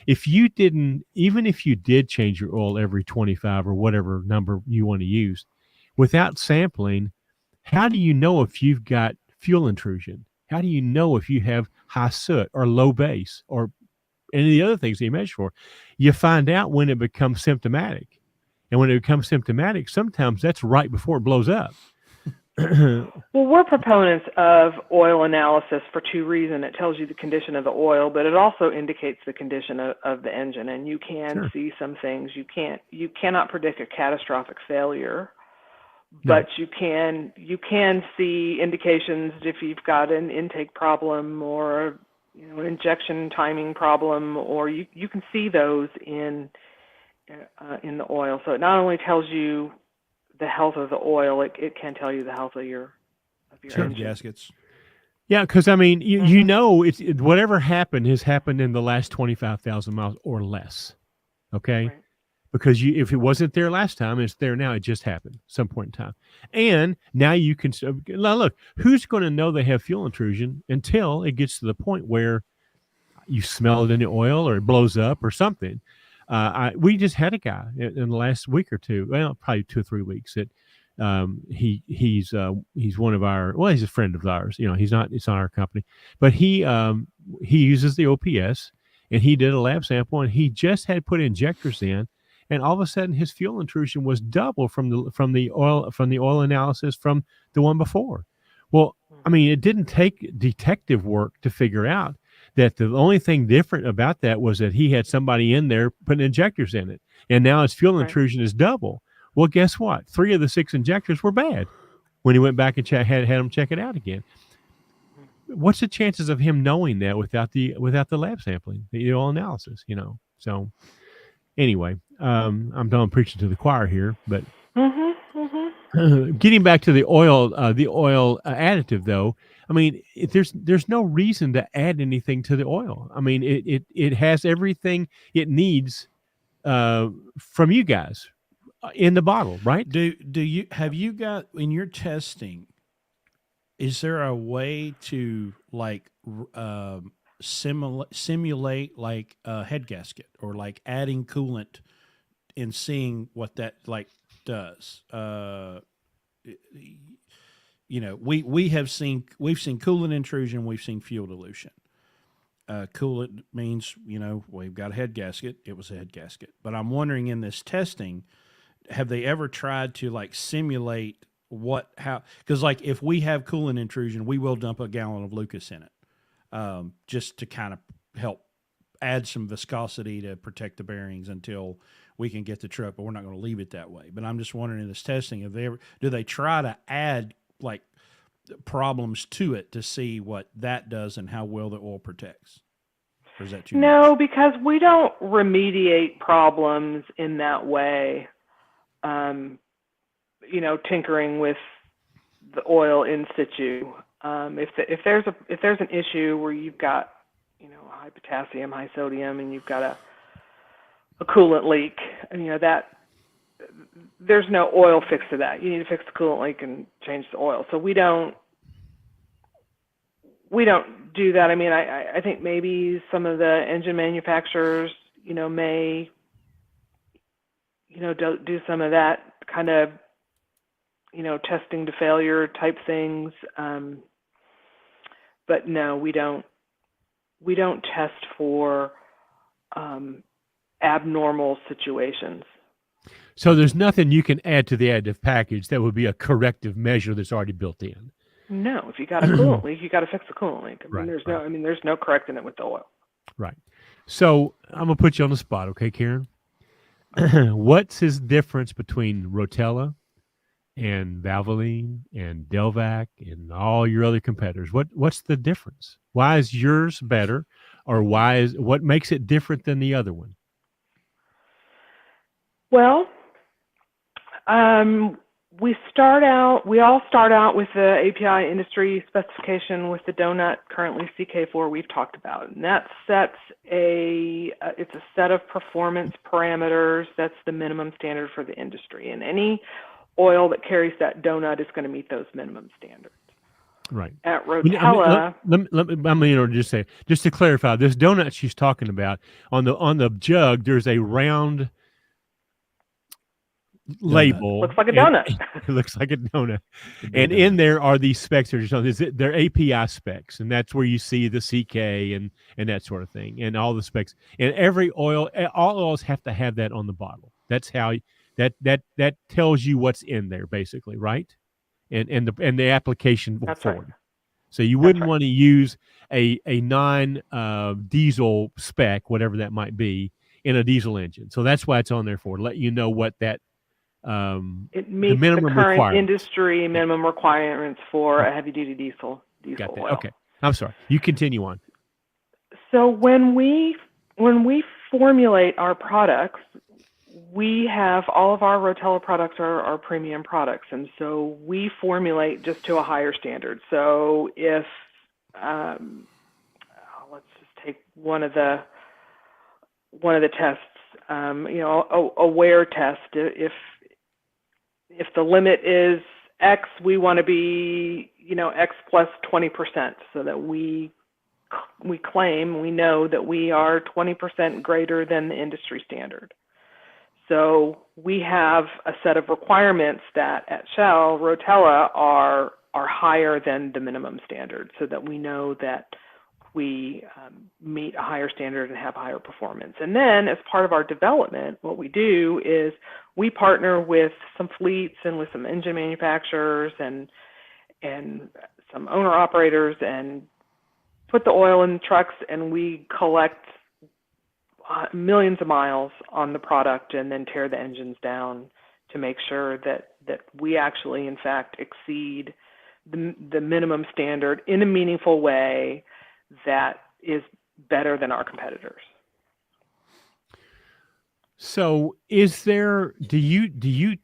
even if you did change your oil every 25 or whatever number you want to use, without sampling, how do you know if you've got fuel intrusion? How do you know if you have high soot or low base or any of the other things that you measure for? You find out when it becomes symptomatic. And when it becomes symptomatic, sometimes that's right before it blows up. Well, we're proponents of oil analysis for two reasons. It tells you the condition of the oil, but it also indicates the condition of the engine. And you can see some things. You cannot predict a catastrophic failure, but you can see indications if you've got an intake problem or an injection timing problem, or you can see those in the oil. So it not only tells you the health of the oil, it can tell you the health of your engine. Gaskets. Yeah, because I mean, it's whatever happened has happened in the last 25,000 miles or less. Okay. Right. Because if it wasn't there last time, it's there now. It just happened some point in time. And now you can look, who's going to know they have fuel intrusion until it gets to the point where you smell it in the oil or it blows up or something. We just had a guy in the last week or two, well, probably 2 or 3 weeks, that he's one of our, well, he's a friend of ours. It's not our company, but he uses the OPS, and he did a lab sample, and he just had put injectors in, and all of a sudden his fuel intrusion was double from the oil analysis from the one before. Well, I mean, it didn't take detective work to figure out that the only thing different about that was that he had somebody in there putting injectors in it, and now his fuel intrusion is double. Well, guess what? 3 of the 6 injectors were bad when he went back and had him check it out again. What's the chances of him knowing that without the lab sampling, the oil analysis? So anyway, I'm done preaching to the choir here, but getting back to the oil additive, though, I mean, there's no reason to add anything to the oil. I mean, it has everything it needs from you guys in the bottle, right? Have you got in your testing? Is there a way to like simulate like a head gasket or like adding coolant and seeing what that like does? We've seen coolant intrusion, we've seen fuel dilution. Coolant means we've got a head gasket. It was a head gasket, but I'm wondering in this testing, have they ever tried to like simulate how? Because like if we have coolant intrusion, we will dump a gallon of Lucas in it, just to kind of help add some viscosity to protect the bearings until we can get the truck. But we're not going to leave it that way. But I'm just wondering in this testing, do they try to add like problems to it to see what that does and how well the oil protects? Or is that too much? Because we don't remediate problems in that way. Tinkering with the oil in situ. If there's an issue where you've got high potassium, high sodium, and you've got a coolant leak, that there's no oil fix to that. You need to fix the coolant leak and change the oil. So we don't do that. I mean, I think maybe some of the engine manufacturers, may, do some of that kind of, testing to failure type things. But no, we don't test for abnormal situations. So there's nothing you can add to the additive package that would be a corrective measure that's already built in. No, if you got a coolant leak, you got to fix the coolant leak. Right, there's no correcting it with the oil. Right. So I'm gonna put you on the spot, okay, Karin? What's his difference between Rotella and Valvoline and Delvac and all your other competitors? What's the difference? Why is yours better, or what makes it different than the other one? Well, we all start out with the API industry specification with the donut, currently CK4 we've talked about. And that sets it's a set of performance parameters. That's the minimum standard for the industry. And any oil that carries that donut is going to meet those minimum standards. Right. At Rotella, just to clarify, this donut she's talking about, on the jug, there's a round label. Looks like a donut. It looks like a donut. And in there are these specs. They're API specs, and that's where you see the CK and that sort of thing, and all the specs. And all oils have to have that on the bottle. That's how that tells you what's in there, basically, right? And the application that's for it. Right. So you wouldn't want to use a non-diesel spec, whatever that might be, in a diesel engine. So that's why it's on there for, to let you know what that it meets the current industry minimum requirements for a heavy-duty diesel Got that. oil. Okay, I'm sorry. You continue on. So when we formulate our products, we have all of our Rotella products are premium products, and so we formulate just to a higher standard. So if let's just take one of the tests, a wear test. If the limit is X, we want to be X plus 20%, so that we we know that we are 20% greater than the industry standard. So we have a set of requirements that at Shell, Rotella are higher than the minimum standard, so that we know that we meet a higher standard and have higher performance. And then as part of our development, what we do is we partner with some fleets and with some engine manufacturers and some owner operators and put the oil in trucks, and we collect millions of miles on the product and then tear the engines down to make sure that we actually, in fact, exceed the minimum standard in a meaningful way that is better than our competitors. So do you,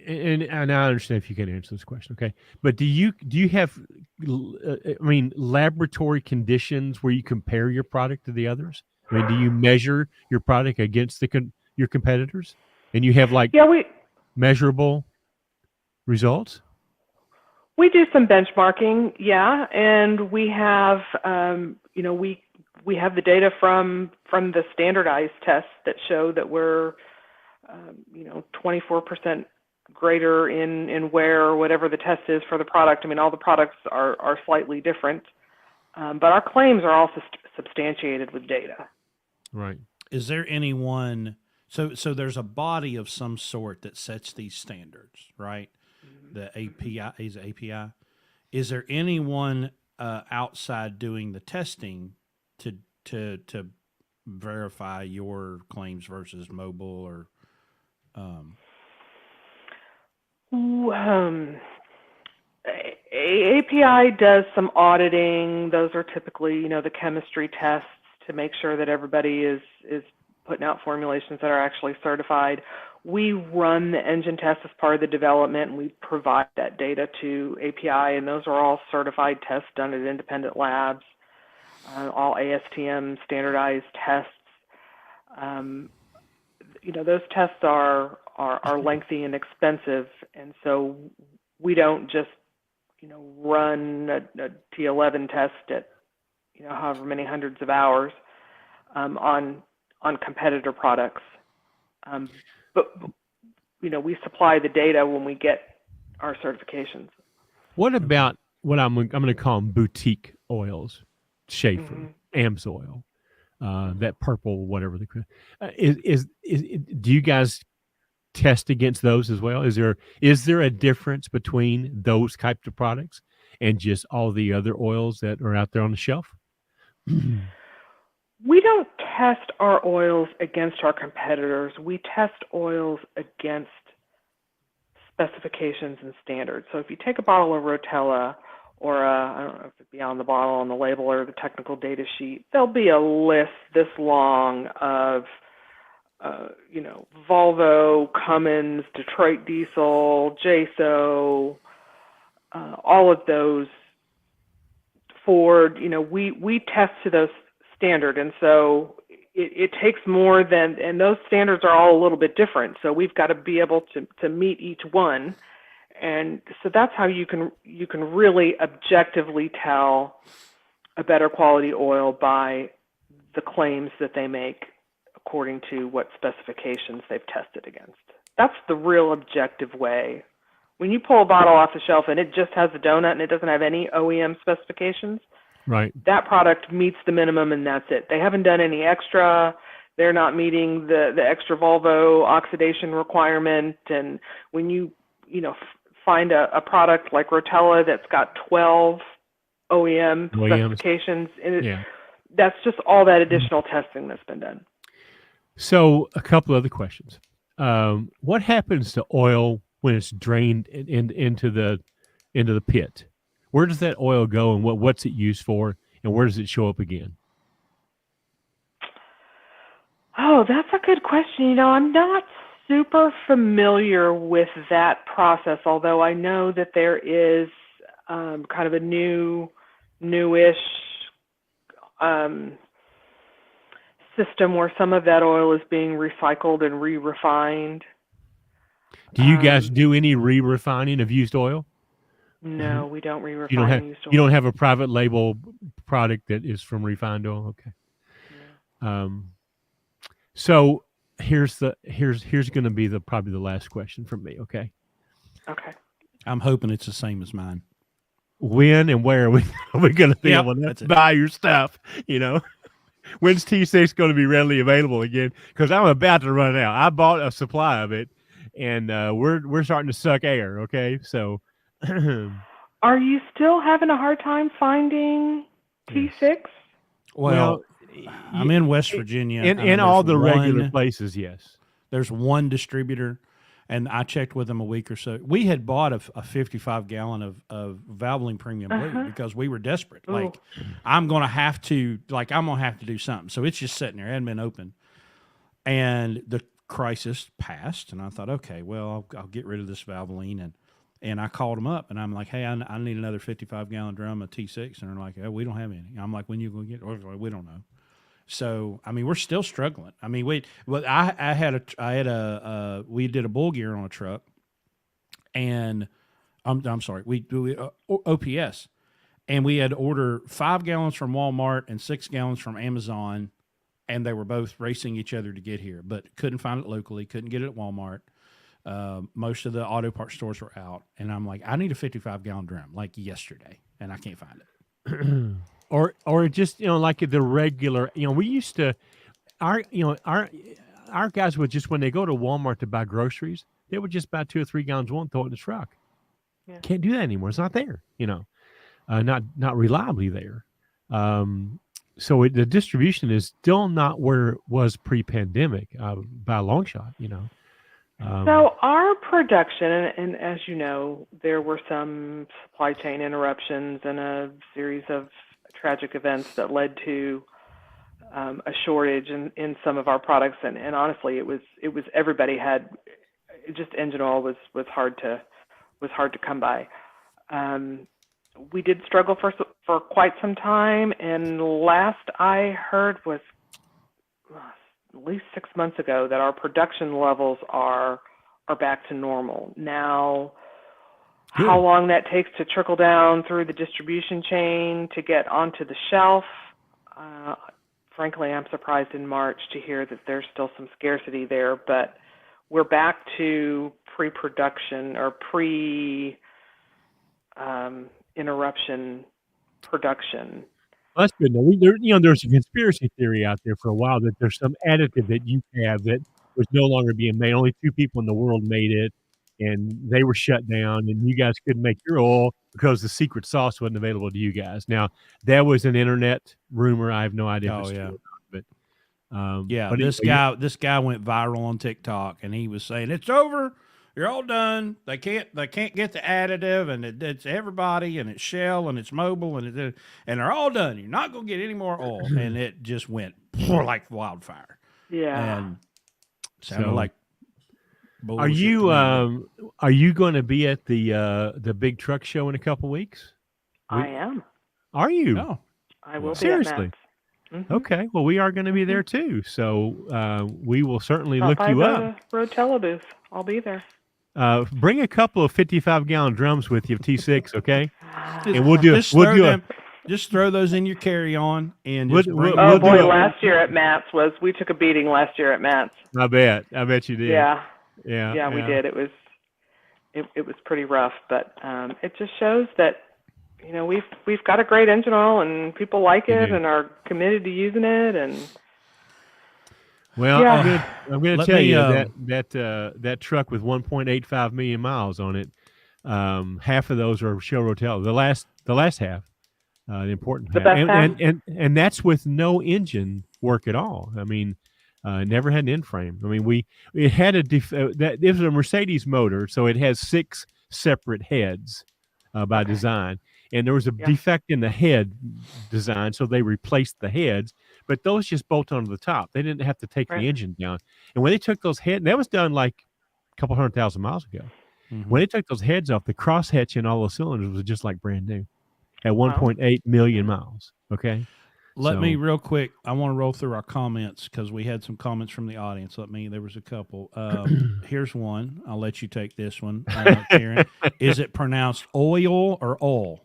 and I understand if you can answer this question, okay, but do you have, laboratory conditions where you compare your product to the others? I mean, do you measure your product against your competitors, and you have measurable results? We do some benchmarking, and we have, we have the data from the standardized tests that show that we're, 24% greater in wear or whatever the test is for the product. I mean, all the products are slightly different, but our claims are also substantiated with data. Right. Is there anyone? So there's a body of some sort that sets these standards, right? The API is API. Is there anyone outside doing the testing to verify your claims versus mobile or? API does some auditing. Those are typically, the chemistry tests to make sure that everybody is putting out formulations that are actually certified. We run the engine tests as part of the development, and we provide that data to API, and those are all certified tests done at independent labs, all ASTM standardized tests. Those tests are lengthy and expensive, and so we don't just, run a T11 test at, however many hundreds of hours on competitor products. But we supply the data when we get our certifications. What about what I'm going to call them boutique oils, Schaefer, AMSOIL, that purple, whatever do you guys test against those as well? Is there a difference between those types of products and just all the other oils that are out there on the shelf? We don't test our oils against our competitors. We test oils against specifications and standards. So if you take a bottle of Rotella or I don't know if it'd be on the bottle, on the label, or the technical data sheet, there'll be a list this long of, Volvo, Cummins, Detroit Diesel, JSO, all of those, Ford, we test to those standard. And so it takes more than, and those standards are all a little bit different. So we've got to be able to meet each one. And so that's how you can really objectively tell a better quality oil by the claims that they make according to what specifications they've tested against. That's the real objective way. When you pull a bottle off the shelf and it just has a donut and it doesn't have any OEM specifications, right, that product meets the minimum and that's it. They haven't done any extra. They're not meeting the extra Volvo oxidation requirement. And when you find a product like Rotella that's got 12 OEM specifications, and that's just all that additional testing that's been done. So a couple other questions. What happens to oil when it's drained into the pit? Where does that oil go, and what's it used for, and where does it show up again? Oh, that's a good question. I'm not super familiar with that process, although I know that there is kind of a newish system where some of that oil is being recycled and re-refined. Do you guys do any re-refining of used oil? No, we don't You re-refine used oil. don't have a private label product that is from refined oil. Okay. No. So here's going to be probably the last question from me. Okay. Okay. I'm hoping it's the same as mine. When and where are we going to be Yep, able to that's it. buy your stuff? When's T6 going to be readily available again? Because I'm about to run out. I bought a supply of it, and we're starting to suck air. Okay, so Are you still having a hard time finding T6? Well, I'm in West Virginia. in all the regular places. Yes, there's one distributor, and I checked with them a week or so. We had bought a 55-gallon of Valvoline Premium Blue because we were desperate. Ooh. Like, I'm going to have to do something. So it's just sitting there. It hadn't been open. And the crisis passed, and I thought, okay, well, I'll get rid of this Valvoline. And I called them up, and I'm like, hey, I need another 55-gallon drum of T6. And they're like, oh, we don't have any. I'm like, when you going to get it? We don't know. So, I mean, we're still struggling. I mean, we did a bull gear on a truck, and I'm sorry, we OPS, and we had to order 5 gallons from Walmart and 6 gallons from Amazon, and they were both racing each other to get here, but couldn't find it locally, couldn't get it at Walmart. Most of the auto parts stores were out, and I'm like, I need a 55-gallon drum like yesterday, and I can't find it. or just like the regular. We used to our guys would just, when they go to Walmart to buy groceries, they would just buy 2 or 3 gallons, one, throw it in the truck. Yeah. Can't do that anymore. It's not there. Not reliably there. So the distribution is still not where it was pre-pandemic by a long shot. So our production, and as you know, there were some supply chain interruptions and a series of tragic events that led to a shortage in some of our products, and honestly, it was everybody had just engine oil was hard to come by. We did struggle for quite some time, and last I heard was at least 6 months ago that our production levels are back to normal. Now, Good. How long that takes to trickle down through the distribution chain to get onto the shelf, frankly, I'm surprised in March to hear that there's still some scarcity there, but we're back to pre-production or pre-interruption production. Well, that's good. There's a conspiracy theory out there for a while that there's some additive that you have that was no longer being made. Only 2 people in the world made it, and they were shut down, and you guys couldn't make your oil because the secret sauce wasn't available to you guys. Now, that was an internet rumor. I have no idea if it's true or not, but but this guy went viral on TikTok, and he was saying it's over. You're all done. They can't get the additive, and it's everybody, and it's Shell, and it's Mobil, and they're all done. You're not gonna get any more oil, and it just went like wildfire. Yeah, and sounded like. Are you going to be at the big truck show in a couple weeks? I am. Are you? No, I will. Seriously. Be at Matt's. Mm-hmm. Okay. Well, we are going to be there too, so we will certainly Stop look by you the up. Rotella booth. I'll be there. Bring a couple of 55-gallon drums with you of T6, okay? And we'll do it. Just throw those in your carry-on and We'll just do last year at Matt's we took a beating last year at Matt's. I bet you did. Yeah, yeah. We did. It was pretty rough, but it just shows that we've got a great engine oil and people like it and are committed to using it. And well, yeah. I'm going to tell you that truck with 1.85 million miles on it, half of those are Shell Rotella. The last half, the important half, and that's with no engine work at all. I mean, never had an end frame. I mean, it had it was a Mercedes motor, so it has 6 separate heads by design, and there was a defect in the head design, so they replaced the heads. But those just bolt onto the top. They didn't have to take the engine down. And when they took those heads, that was done like a couple 100,000 miles ago. Mm-hmm. When they took those heads off, the crosshatch in all the cylinders was just like brand new at 1.8 million miles. Okay. Let me real quick. I want to roll through our comments because we had some comments from the audience. There was a couple. Here's one. I'll let you take this one, Karen. Is it pronounced oil or oil?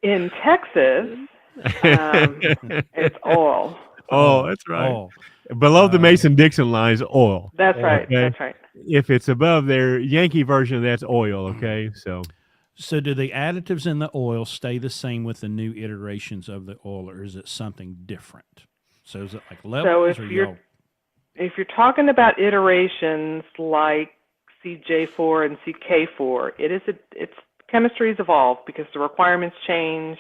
In Texas, it's oil. Oh, that's right. Oil. Below the Mason-Dixon line is oil. That's right. Okay? That's right. If it's above their Yankee version, that's oil. Okay, So do the additives in the oil stay the same with the new iterations of the oil, or is it something different? So is it like levels? So if you're talking about iterations like CJ4 and CK4, it's chemistry's evolved because the requirements change,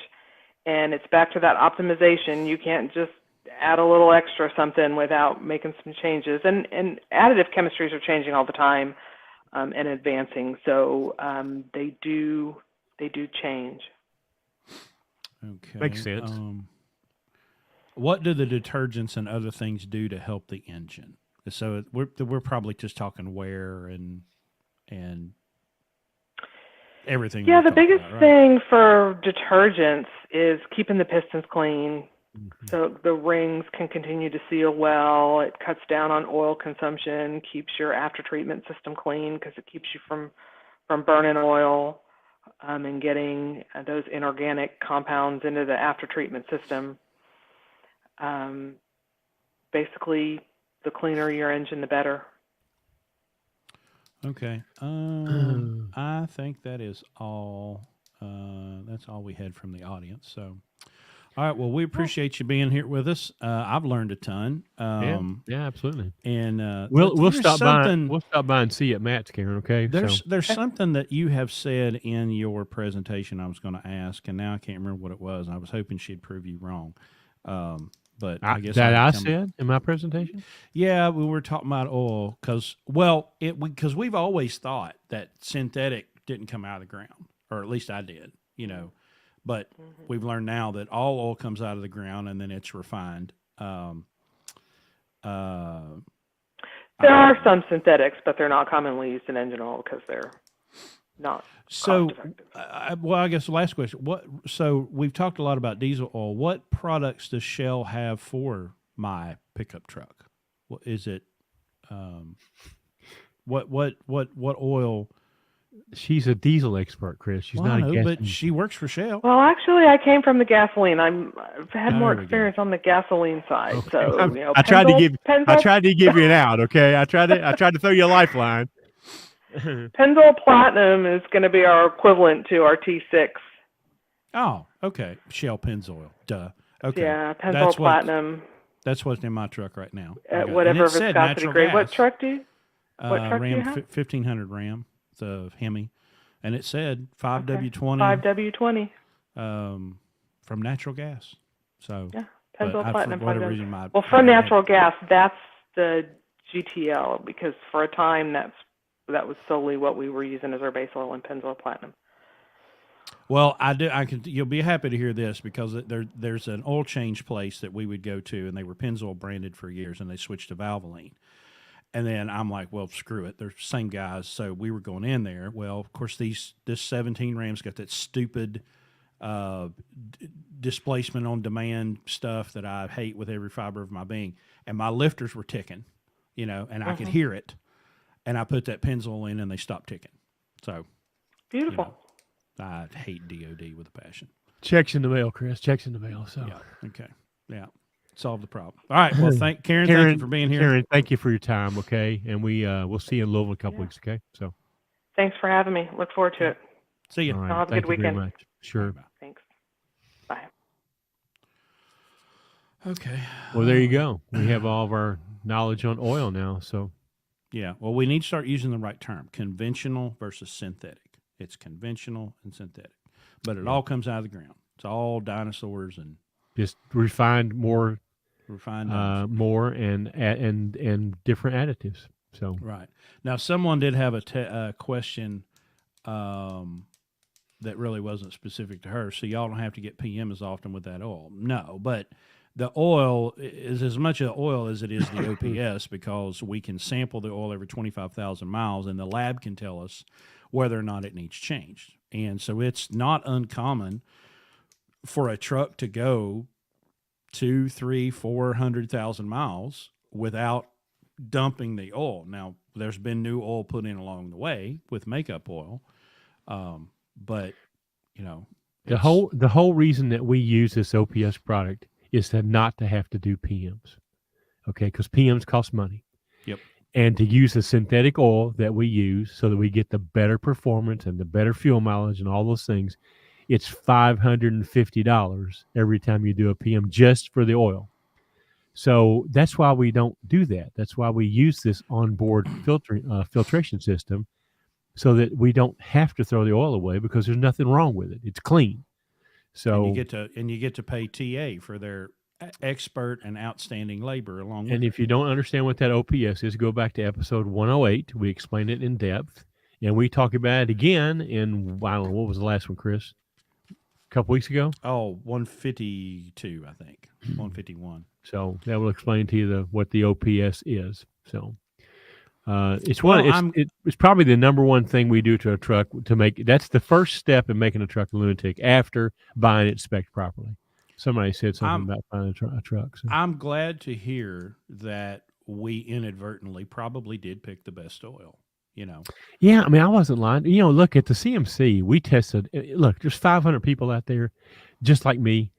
and it's back to that optimization. You can't just add a little extra something without making some changes. And additive chemistries are changing all the time and advancing, so they do change. Okay, makes sense. What do the detergents and other things do to help the engine? So we're probably just talking wear and everything. Yeah, the biggest thing for detergents is keeping the pistons clean. So the rings can continue to seal well. It cuts down on oil consumption, keeps your after treatment system clean because it keeps you from burning oil and getting those inorganic compounds into the after treatment system. Basically, the cleaner your engine, the better. Okay. I think that is all. That's all we had from the audience. So, all right. Well, we appreciate you being here with us. I've learned a ton. Yeah, absolutely. And we'll stop by. We'll stop by and see you at Matt's, Karen. Okay. There's something that you have said in your presentation. I was going to ask, and now I can't remember what it was. I was hoping she'd prove you wrong. But I guess I said in my presentation. Yeah, we were talking about oil because we've always thought that synthetic didn't come out of the ground, or at least I did, But we've learned now that all oil comes out of the ground and then it's refined. There are some synthetics, but they're not commonly used in engine oil because they're not cost effective. I guess the last question: So we've talked a lot about diesel oil. What products does Shell have for my pickup truck? What is it? What oil? She's a diesel expert, Chris. She's not a gas. But she works for Shell. Well, actually, I came from the gasoline. I've had more experience on the gasoline side. Okay. So I tried to give you an out. Okay, I tried to throw you a lifeline. Pennzoil Platinum is going to be our equivalent to our T6. Oh, okay. Shell Pennzoil. Duh. Okay. Yeah, Pennzoil Platinum. That's what's in my truck right now. Whatever viscosity grade. What truck do you? What truck Ram do you have? 1500 Ram, the Hemi, and it said 5W20. 5W20. From natural gas. So yeah, Pennzoil Platinum. For whatever reason, from natural gas, that's the GTL because for a time that was solely what we were using as our base oil in Pennzoil Platinum. Well, you'll be happy to hear this because there's an oil change place that we would go to, and they were Pennzoil branded for years, and they switched to Valvoline. And then I'm like, well, screw it. They're the same guys. So we were going in there. Well, of course, this 17 Ram's got that stupid displacement on demand stuff that I hate with every fiber of my being. And my lifters were ticking, and I could hear it. And I put that Pennzoil in, and they stopped ticking. So beautiful. I hate DOD with a passion. Checks in the mail, Chris. Checks in the mail. So yeah, okay, yeah, solve the problem. All right. Well, Karen, thank you for being here. Karen, thank you for your time. Okay, and we'll see you in Louisville in a couple weeks. Okay, so thanks for having me. Look forward to it. See you. All right. I'll have a Thank good you very weekend. much. Sure. Thanks. Bye. Okay. Well, there you go. We have all of our knowledge on oil now. So yeah. Well, we need to start using the right term: conventional versus synthetic. It's conventional and synthetic, but it all comes out of the ground. It's all dinosaurs and just refined more and different additives. So right now, someone did have a question that really wasn't specific to her. So y'all don't have to get PM as often with that oil. No, but the oil is as much of oil as it is the OPS because we can sample the oil every 25,000 miles, and the lab can tell us whether or not it needs changed. And so it's not uncommon for a truck to go 2, 3, 400,000 miles without dumping the oil. Now, there's been new oil put in along the way with makeup oil, but you know, The whole reason that we use this OPS product is to not to have to do PMs, okay? Because PMs cost money. Yep. And to use the synthetic oil that we use so that we get the better performance and the better fuel mileage and all those things, it's $550 every time you do a PM just for the oil. So that's why we don't do that. That's why we use this onboard filtration system so that we don't have to throw the oil away because there's nothing wrong with it. It's clean. So and you get to pay TA for their expert and outstanding labor along with and it. if you don't understand what that OPS is, go back to episode 108. We explain it in depth, and we talk about it again in, I don't know, what was the last one, Chris? A couple weeks ago? Oh, 152, I think. 151. So that will explain to you what the OPS is. So it's probably the number one thing we do to a truck to make. That's the first step in making a truck a lunatic after buying it spec'd properly. Somebody said something about buying a truck. So. I'm glad to hear that we inadvertently probably did pick the best oil. You know. Yeah, I mean, I wasn't lying. You know, look at the CMC. We tested. Look, there's 500 people out there, just like me,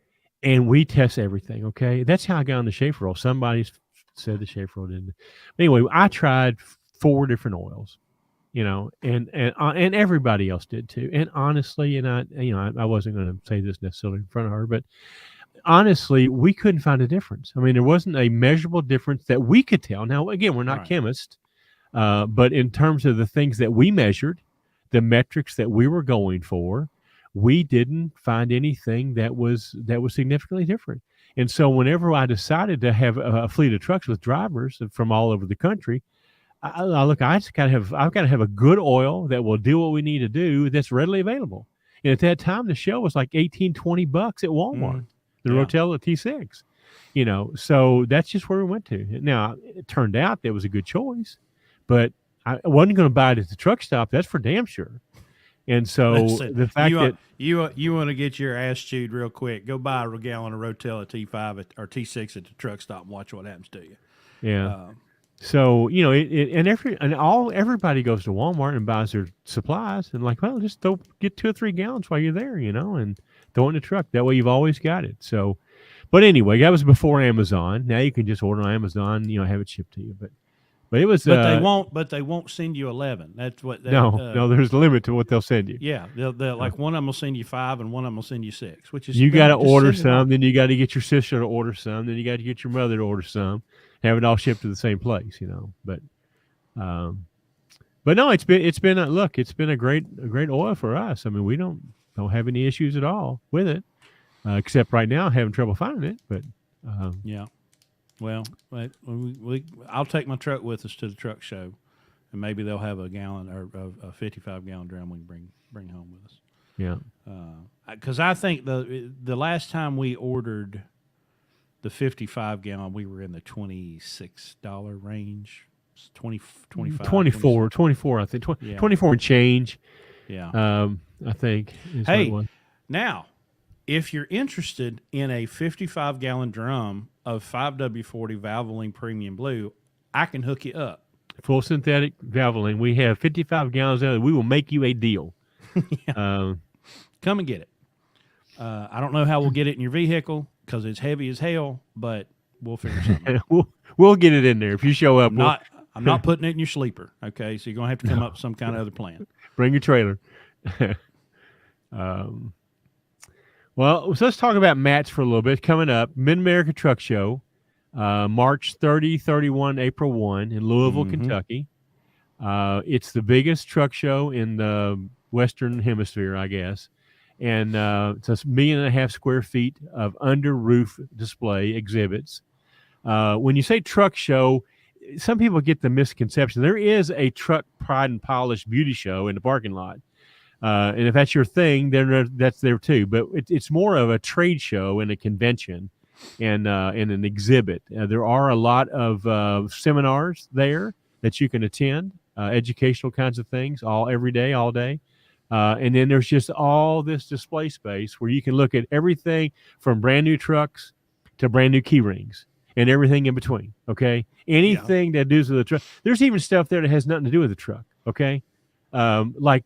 and we test everything. Okay, that's how I got on the Schaefer oil. Somebody said the Schaefer oil didn't. Anyway, I tried 4 different oils. You know, and everybody else did too. And honestly, I wasn't going to say this necessarily in front of her, but honestly, we couldn't find a difference. I mean, there wasn't a measurable difference that we could tell. Now, again, we're not chemists, but in terms of the things that we measured, the metrics that we were going for, we didn't find anything that was significantly different. And so, whenever I decided to have a fleet of trucks with drivers from all over the country, I've got to have a good oil that will do what we need to do that's readily available. And at that time, the Shell was like $18, $20 at Walmart. The Rotella T6, you know, so that's just where we went to. Now, it turned out that was a good choice, but I wasn't going to buy it at the truck stop. That's for damn sure. And so the fact that you want to get your ass chewed real quick, go buy a gallon of Rotella T5 or T6 at the truck stop and watch what happens to you. Yeah. So, you know, everybody goes to Walmart and buys their supplies and like, well, just get 2 or 3 gallons while you're there, you know, and throw it in the truck. That way you've always got it. So, but anyway, that was before Amazon. Now you can just order on Amazon, you know, have it shipped to you. But it was. But they won't send you 11. That's what. No, there's a limit to what they'll send you. Yeah, they'll like one of them will send you 5 and one of them will send you 6. Which is you got to order some, then you got to get your sister to order some, then you got to get your mother to order some. Have it all shipped to the same place, you know. But no, it's been a great oil for us. I mean, we don't have any issues at all with it, except right now having trouble finding it. But yeah, well, I'll take my truck with us to the truck show, and maybe they'll have a gallon or a 55-gallon drum we can bring home with us. Yeah, because I think the last time we ordered the 55-gallon, we were in the $26 range. 24, I think. 24 and change. Yeah. I think. Hey, now, if you're interested in a 55-gallon drum of 5W40 Valvoline Premium Blue, I can hook you up. Full synthetic Valvoline. We have 55 gallons of it. We will make you a deal. Yeah. Come and get it. I don't know how we'll get it in your vehicle because it's heavy as hell, but we'll figure something out. We'll get it in there if you show up. I'm not putting it in your sleeper, okay? So you're going to have to come up with some kind of other plan. Bring your trailer. Well, so let's talk about mats for a little bit. Coming up, Mid-America Truck Show, March 30, 31, April 1 in Louisville, Kentucky. It's the biggest truck show in the Western Hemisphere, I guess. And it's 1.5 million square feet of under-roof display exhibits. When you say truck show, some people get the misconception. There is a truck pride and polish beauty show in the parking lot. And if that's your thing, then that's there too. But it's more of a trade show and a convention and an exhibit. There are a lot of seminars there that you can attend, educational kinds of things, every day, all day. And then there's just all this display space where you can look at everything from brand new trucks to brand new key rings and everything in between. Okay, anything that does with the truck. There's even stuff there that has nothing to do with the truck. Okay, like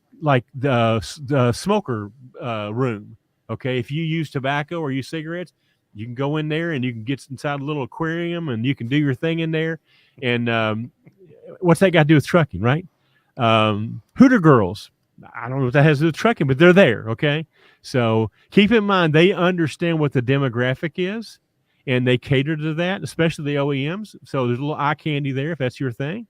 the smoker room. Okay, if you use tobacco or use cigarettes, you can go in there and you can get inside a little aquarium and you can do your thing in there. And what's that got to do with trucking, right? Hooter girls. I don't know what that has to do with trucking, but they're there. Okay, so keep in mind they understand what the demographic is, and they cater to that, especially the OEMs. So there's a little eye candy there if that's your thing.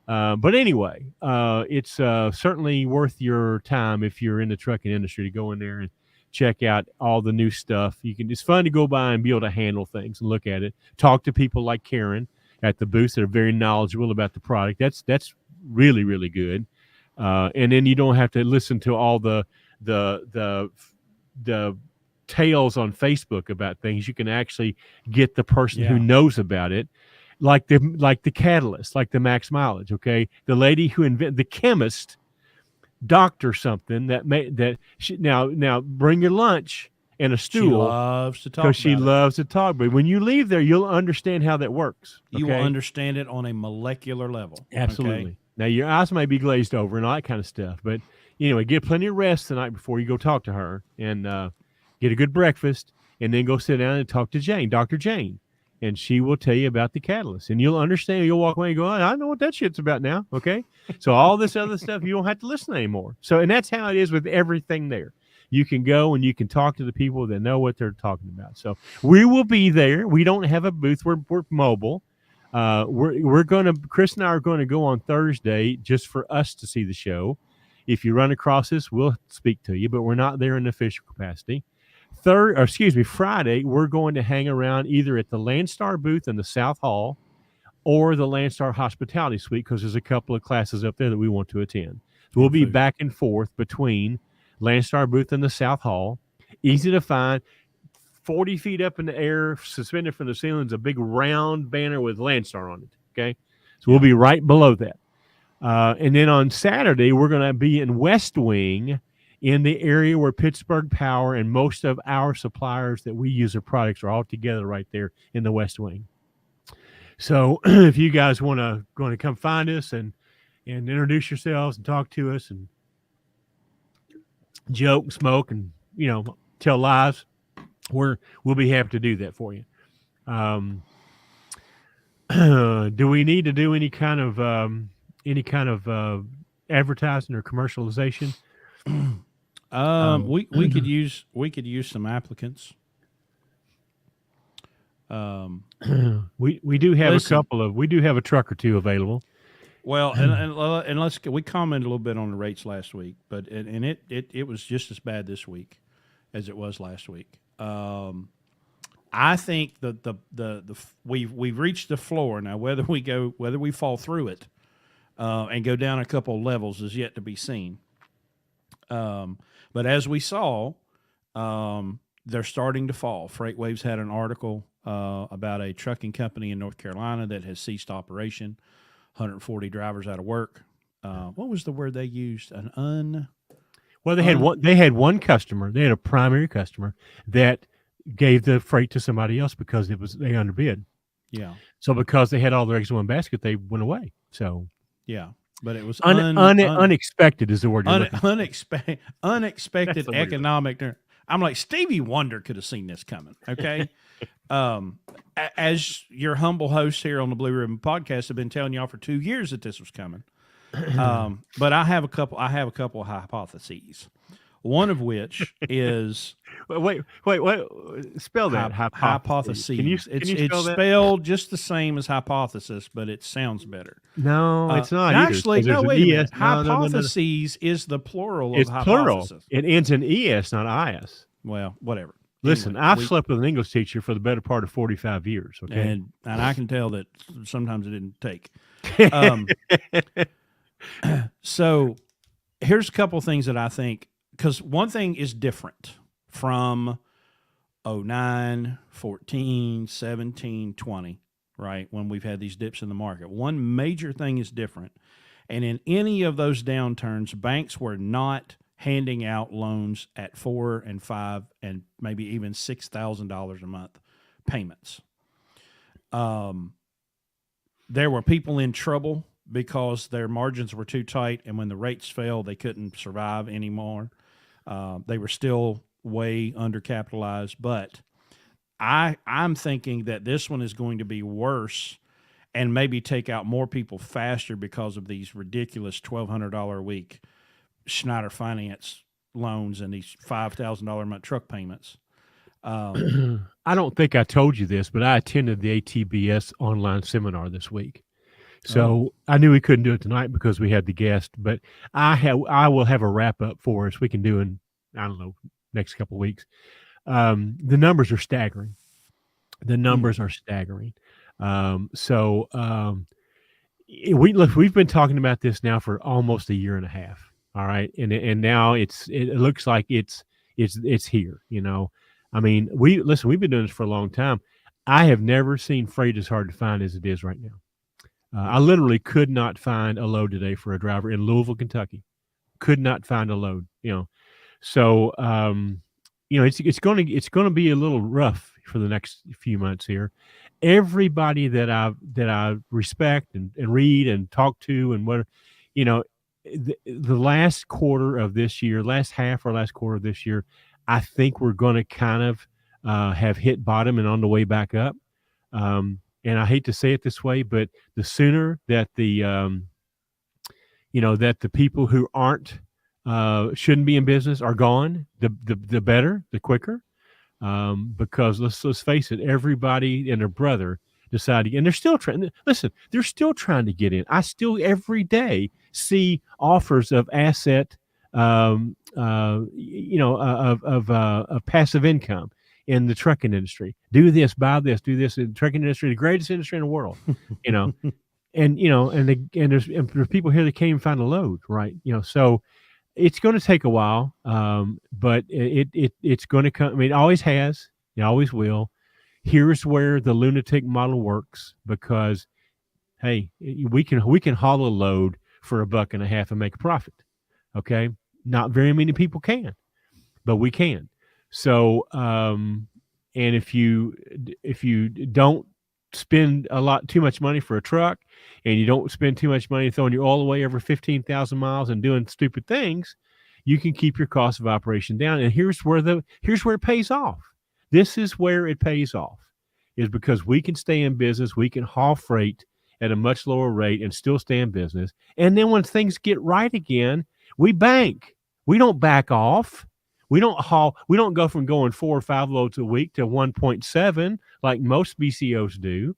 But anyway, it's certainly worth your time if you're in the trucking industry to go in there and check out all the new stuff. It's fun to go by and be able to handle things and look at it. Talk to people like Karin at the booth that are very knowledgeable about the product. That's really, really good. And then you don't have to listen to all the tales on Facebook about things. You can actually get the person who knows about it. Like the catalyst, like the max mileage. Okay, the lady who invented the chemist, doctor something now bring your lunch and a stool. She loves to talk because she loves to talk. But when you leave there, you'll understand how that works. Okay? You will understand it on a molecular level. Absolutely. Okay? Now your eyes may be glazed over and all that kind of stuff, but anyway, get plenty of rest tonight before you go talk to her, and get a good breakfast, and then go sit down and talk to Jane, Dr. Jane. And she will tell you about the catalyst, and you'll understand. You'll walk away and go, oh, I know what that shit's about now. Okay. So all this other stuff, you don't have to listen anymore. So, and that's how it is with everything there. You can go and you can talk to the people that know what they're talking about. So we will be there. We don't have a booth. We're mobile. Chris and I are going to go on Thursday just for us to see the show. If you run across us, we'll speak to you, but we're not there in official capacity. Friday, we're going to hang around either at the Landstar booth in the South Hall or the Landstar Hospitality Suite, because there's a couple of classes up there that we want to attend. So we'll be back and forth between Landstar booth and the South Hall. Easy to find. 40 feet up in the air, suspended from the ceiling, is a big round banner with Landstar on it. Okay, so we'll be right below that. And then on Saturday, we're going to be in West Wing, in the area where Pittsburgh Power and most of our suppliers that we use their products are all together right there in the West Wing. So if you guys want to come find us and introduce yourselves and talk to us and joke and smoke and, tell lies, we'll be happy to do that for you. Do we need to do any kind of advertising or commercialization? We could use some applicants. We do have a truck or two available. Well, and we commented a little bit on the rates last week, but it was just as bad this week as it was last week. I think we've reached the floor now. Whether we fall through it and go down a couple levels is yet to be seen. But as we saw, they're starting to fall. FreightWaves had an article about a trucking company in North Carolina that has ceased operation, 140 drivers out of work. What was the word they used? Well, they had one customer. They had a primary customer that gave the freight to somebody else because they underbid. Yeah. So because they had all their eggs in one basket, they went away. So yeah. But it was unexpected is the word. Unexpected economic. I'm like, Stevie Wonder could have seen this coming. Okay. As your humble host here on the Blue Ribbon Podcast, have been telling y'all for 2 years that this was coming. But I have a couple of hypotheses. One of which is wait, spell that hypothesis. It's spelled just the same as hypothesis, but it sounds better. No, it's not. Actually, no. Wait a minute. Hypotheses is the plural of hypothesis. Plural. It ends in es, not is. Well, whatever. Listen, anyway, I've slept with an English teacher for the better part of 45 years. Okay, and I can tell that sometimes it didn't take. So here's a couple of things that I think. Because one thing is different from 09, 14, 17, 20, right, when we've had these dips in the market. One major thing is different. And in any of those downturns, banks were not handing out loans at $4,000 and $5,000 and maybe even $6,000 a month payments. There were people in trouble because their margins were too tight, and when the rates fell, they couldn't survive anymore. They were still way undercapitalized, but I'm thinking that this one is going to be worse and maybe take out more people faster because of these ridiculous $1,200 a week Schneider Finance loans and these $5,000 a month truck payments. I don't think I told you this, but I attended the ATBS online seminar this week. So I knew we couldn't do it tonight because we had the guest, but I will have a wrap up for us. We can do in, I don't know, next couple of weeks. The numbers are staggering. The numbers are staggering. We've been talking about this now for almost a year and a half. All right. And now it looks like it's here, you know. I mean, we've been doing this for a long time. I have never seen freight as hard to find as it is right now. I literally could not find a load today for a driver in Louisville, Kentucky. Could not find a load, you know. So, you know, it's going to be a little rough for the next few months here. Everybody that I respect and read and talk to and what, you know, the last quarter of this year, last quarter of this year, I think we're going to kind of have hit bottom and on the way back up. And I hate to say it this way, but the sooner that the people who aren't shouldn't be in business are gone, the better, the quicker. Because let's face it, everybody and their brother decided, and they're still trying. Listen, they're still trying to get in. I still every day see offers of asset, of passive income in the trucking industry. Do this, buy this, do this. In the trucking industry, the greatest industry in the world, you know, and there's people here that can't even find a load, right? You know, so it's going to take a while, but it's going to come. I mean, it always has. It always will. Here's where the lunatic model works because, hey, we can haul a load for $1.50 and make a profit. Okay, not very many people can, but we can. So, and if you don't spend too much money for a truck, and you don't spend too much money throwing your oil away over 15,000 miles and doing stupid things, you can keep your cost of operation down. And here's where it pays off. This is where it pays off, is because we can stay in business. We can haul freight at a much lower rate and still stay in business. And then when things get right again, we bank. We don't back off. We don't go from going 4 or 5 loads a week to 1.7 like most BCOs do.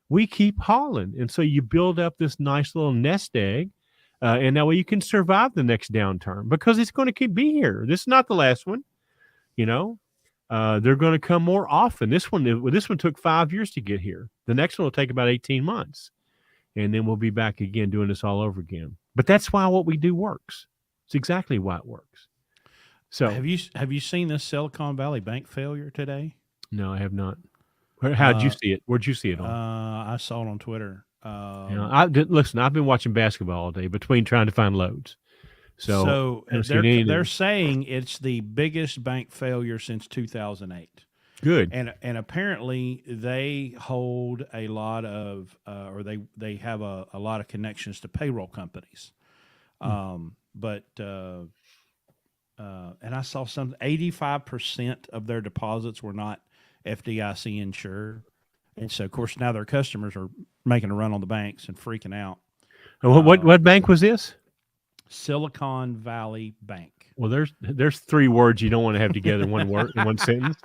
We keep hauling. And so you build up this nice little nest egg, and that way you can survive the next downturn because it's going to be here. This is not the last one, you know. They're going to come more often. This one took 5 years to get here. The next one will take about 18 months. And then we'll be back again doing this all over again. But that's why what we do works. It's exactly why it works. So have you seen this Silicon Valley Bank failure today? No, I have not. How'd you see it? Where'd you see it on? I saw it on Twitter. Listen, I've been watching basketball all day between trying to find loads. So they're saying it's the biggest bank failure since 2008. Good. And apparently they hold a lot of they have a lot of connections to payroll companies. And I saw 85% of their deposits were not FDIC insured. And so, of course, now their customers are making a run on the banks and freaking out. What bank was this? Silicon Valley Bank. Well, there's 3 words you don't want to have together in one word, in one sentence.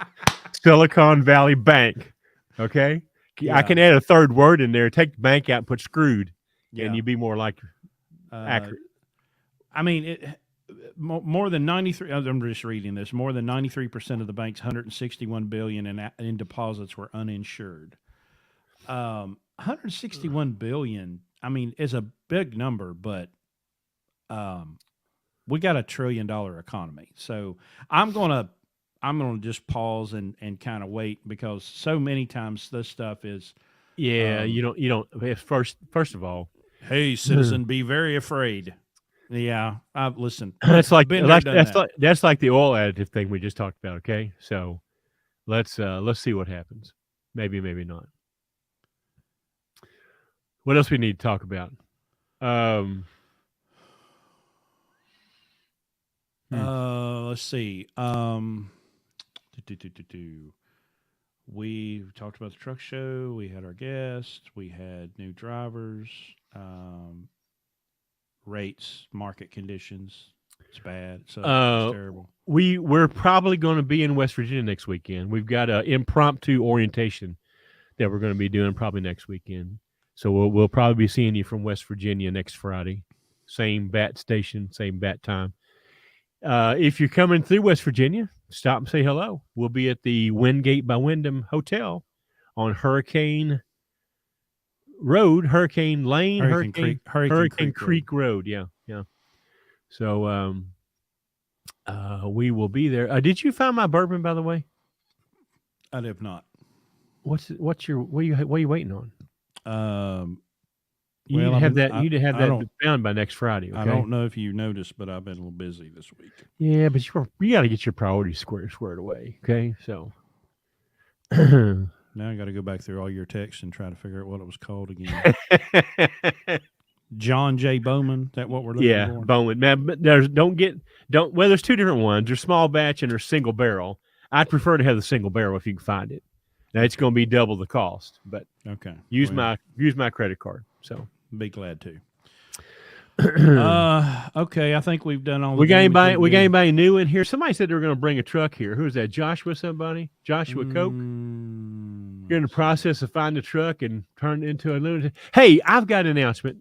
Silicon Valley Bank. Okay? Yeah. I can add a 3rd word in there. Take the bank out and put screwed, and you'd be more like accurate. I mean, more than 93. I'm just reading this. More than 93% of the bank's $161 billion in deposits were uninsured. $161 billion. I mean, is a big number, but we got $1 trillion economy. So I'm gonna just pause and kind of wait because so many times this stuff is. Yeah, you don't. First of all, hey, citizen, be very afraid. Yeah, listen. That's like the oil additive thing we just talked about. Okay, so let's see what happens. Maybe, maybe not. What else we need to talk about? Let's see. We talked about the truck show. We had our guests. We had new drivers. Rates, market conditions. It's bad. It's terrible. We're probably going to be in West Virginia next weekend. We've got an impromptu orientation that we're going to be doing probably next weekend. So we'll probably be seeing you from West Virginia next Friday. Same bat station, same bat time. If you're coming through West Virginia, stop and say hello. We'll be at the Wingate by Wyndham Hotel on Hurricane Road, Hurricane Lane, Hurricane Creek Road. Yeah. So we will be there. Did you find my bourbon, by the way? I have not. What are you waiting on? You'd have that found by next Friday. Okay? I don't know if you noticed, but I've been a little busy this week. Yeah, but you got to get your priorities squared away. Okay, so now I got to go back through all your texts and try to figure out what it was called again. John J. Bowman. Is that what we're looking for? Yeah, Bowman. Man, but there's two different ones. There's small batch and there's single barrel. I'd prefer to have the single barrel if you can find it. Now it's going to be double the cost, but okay. Use my credit card. So be glad to. Okay, I think we've done all. We got anybody new in here? Somebody said they were going to bring a truck here. Who is that? Joshua? Somebody? Joshua Coke? You're in the process of finding a truck and turn it into a lunatic. Hey, I've got an announcement.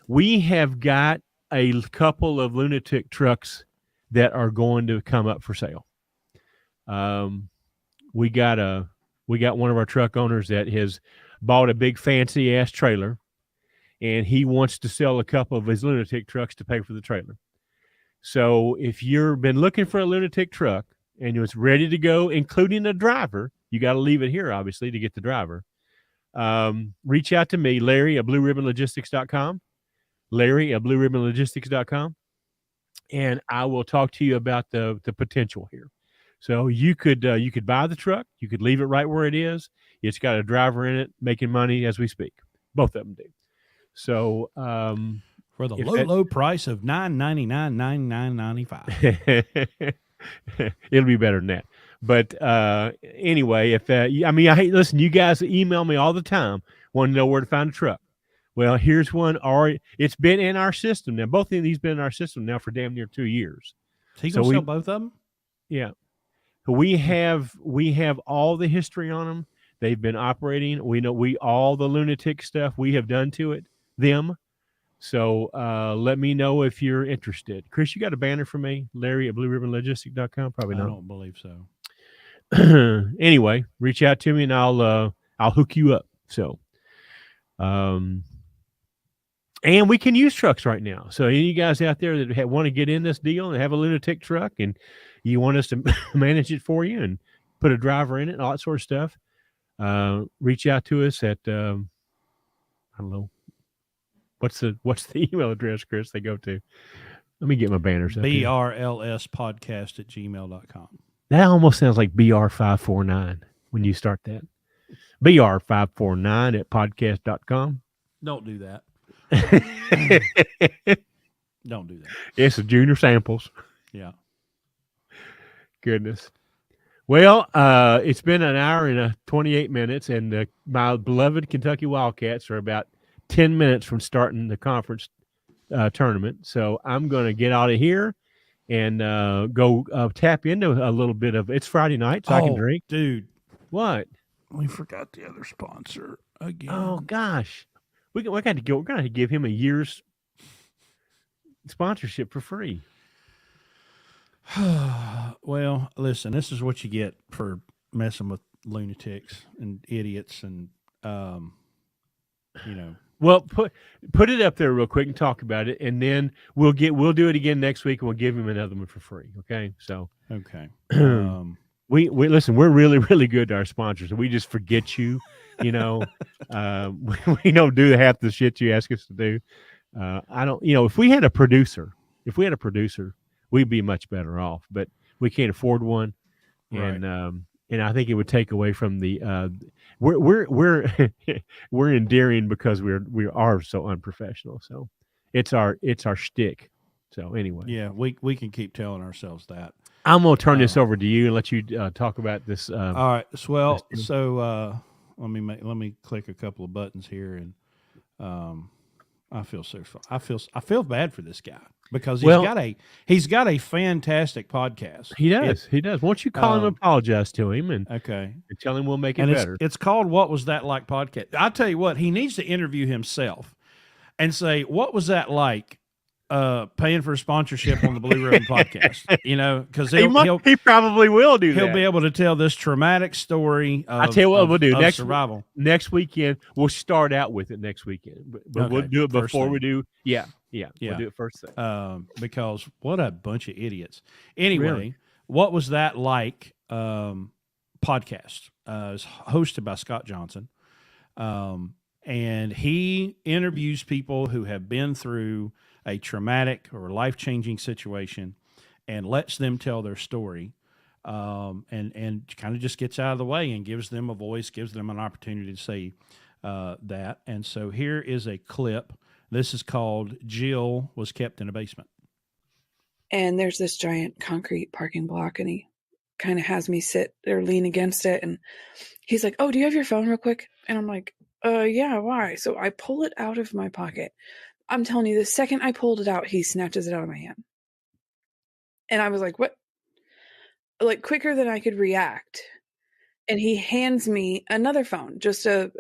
We have got a couple of lunatic trucks that are going to come up for sale. We got one of our truck owners that has bought a big fancy ass trailer, and he wants to sell a couple of his lunatic trucks to pay for the trailer. So if you've been looking for a lunatic truck and it's ready to go, including a driver, you got to leave it here, obviously, to get the driver. Reach out to me, Larry at BlueRibbonLogistics.com. And I will talk to you about the potential here. So you could buy the truck, you could leave it right where it is. It's got a driver in it making money as we speak. Both of them do. So for the low price of $9.99, it'll be better than that. But anyway, listen, you guys email me all the time, want to know where to find a truck. Well, here's one. It's been in our system now. Both of these been in our system now for damn near 2 years. He gonna sell both of them? Yeah. We have all the history on them. They've been operating. We know all the lunatic stuff we have done to them. So let me know if you're interested. Chris, you got a banner for me? Larry at BlueRibbonLogistics.com? Probably not. I don't believe so. Anyway, reach out to me and I'll hook you up. So, and we can use trucks right now. So any of you guys out there that want to get in this deal and have a lunatic truck and you want us to manage it for you and put a driver in it and all that sort of stuff, reach out to us at, I don't know, what's the email address, Chris, they go to? Let me get my banners up. brlspodcast@gmail.com. That almost sounds like BR549 when you start that. BR549@podcast.com. Don't do that. Don't do that. It's a junior samples. Yeah. Goodness. Well, it's been an hour and 28 minutes, and my beloved Kentucky Wildcats are about 10 minutes from starting the conference tournament. So I'm going to get out of here and go tap into a little bit of. It's Friday night, so I can drink. Dude, what? We forgot the other sponsor again. Oh gosh, we're going to give him a year's sponsorship for free. Well, listen, this is what you get for messing with lunatics and idiots, and Well, put it up there real quick and talk about it, and then we'll do it again next week, and we'll give him another one for free. Okay, so okay. We listen. We're really, really good to our sponsors. We just forget you. We don't do half the shit you ask us to do. I don't. If we had a producer, we'd be much better off. But we can't afford one, and right. and I think it would take away from the we're we're endearing because we are so unprofessional. So it's our shtick. So anyway, Yeah, we can keep telling ourselves that. I'm gonna turn this over to you and let you talk about this. All right. So let me click a couple of buttons here, and I feel bad for this guy because he's got a fantastic podcast. He does. He does. Won't you call him and apologize to him and tell him we'll make it better? It's called What Was That Like Podcast. I tell you what, he needs to interview himself and say, what was that like paying for a sponsorship on the Blue Ribbon podcast? Because he probably will do that. He'll be able to tell this traumatic story of, I tell you what we'll do next survival. Next weekend. We'll start out with it next weekend, but we'll do it before we do. Yeah. We'll do it first thing. Because what a bunch of idiots. Anyway, Really? What Was That Like podcast is hosted by Scott Johnson. And he interviews people who have been through a traumatic or life-changing situation and lets them tell their story, and kind of just gets out of the way and gives them a voice, gives them an opportunity to say that. And so here is a clip. This is called Jill Was Kept in a Basement. And there's this giant concrete parking block, and he kind of has me sit or lean against it. And he's like, "Oh, do you have your phone real quick?" And I'm like, yeah, why? So I pull it out of my pocket. I'm telling you, the second I pulled it out, he snatches it out of my hand. And I was like, what? Like quicker than I could react. And he hands me another phone, just an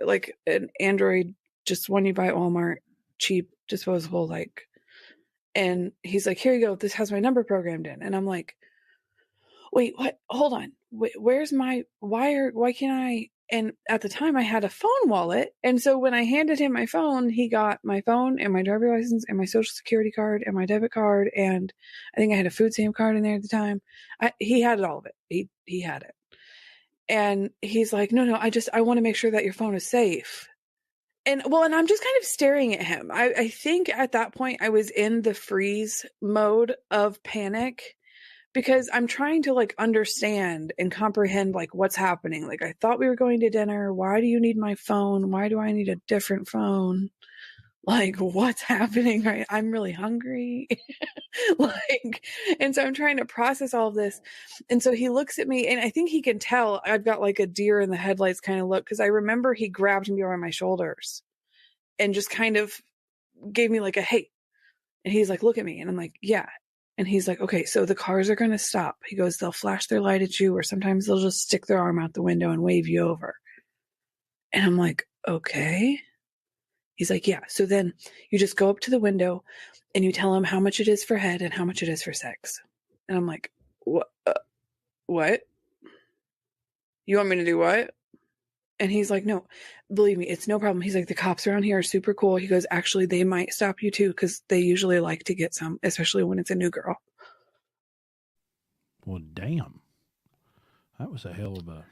Android, just one you buy at Walmart, cheap, disposable, and he's like, here you go. This has my number programmed in. And I'm like, wait, what? Hold on. Where's my wire? Why can't I? And at the time I had a phone wallet. And so when I handed him my phone, he got my phone and my driver's license and my social security card and my debit card. And I think I had a food stamp card in there at the time. He had all of it. He had it. And he's like, no, I want to make sure that your phone is safe. And I'm just kind of staring at him. I think at that point I was in the freeze mode of panic, because I'm trying to understand and comprehend what's happening. I thought we were going to dinner. Why do you need my phone? Why do I need a different phone? What's happening? Right? I'm really hungry. And so I'm trying to process all of this. And so he looks at me, and I think he can tell I've got a deer in the headlights kind of look, because I remember he grabbed me by my shoulders and just kind of gave me a hey. And he's like, look at me. And I'm like, yeah. And he's like, okay, so the cars are going to stop. He goes, they'll flash their light at you, or sometimes they'll just stick their arm out the window and wave you over. And I'm like, okay. He's like, yeah. So then you just go up to the window and you tell him how much it is for head and how much it is for sex. And I'm like, what? What? You want me to do what? And he's like, no, believe me, it's no problem. He's like, the cops around here are super cool. He goes, actually, they might stop you too, because they usually like to get some, especially when it's a new girl. Well, damn. That was a hell of a...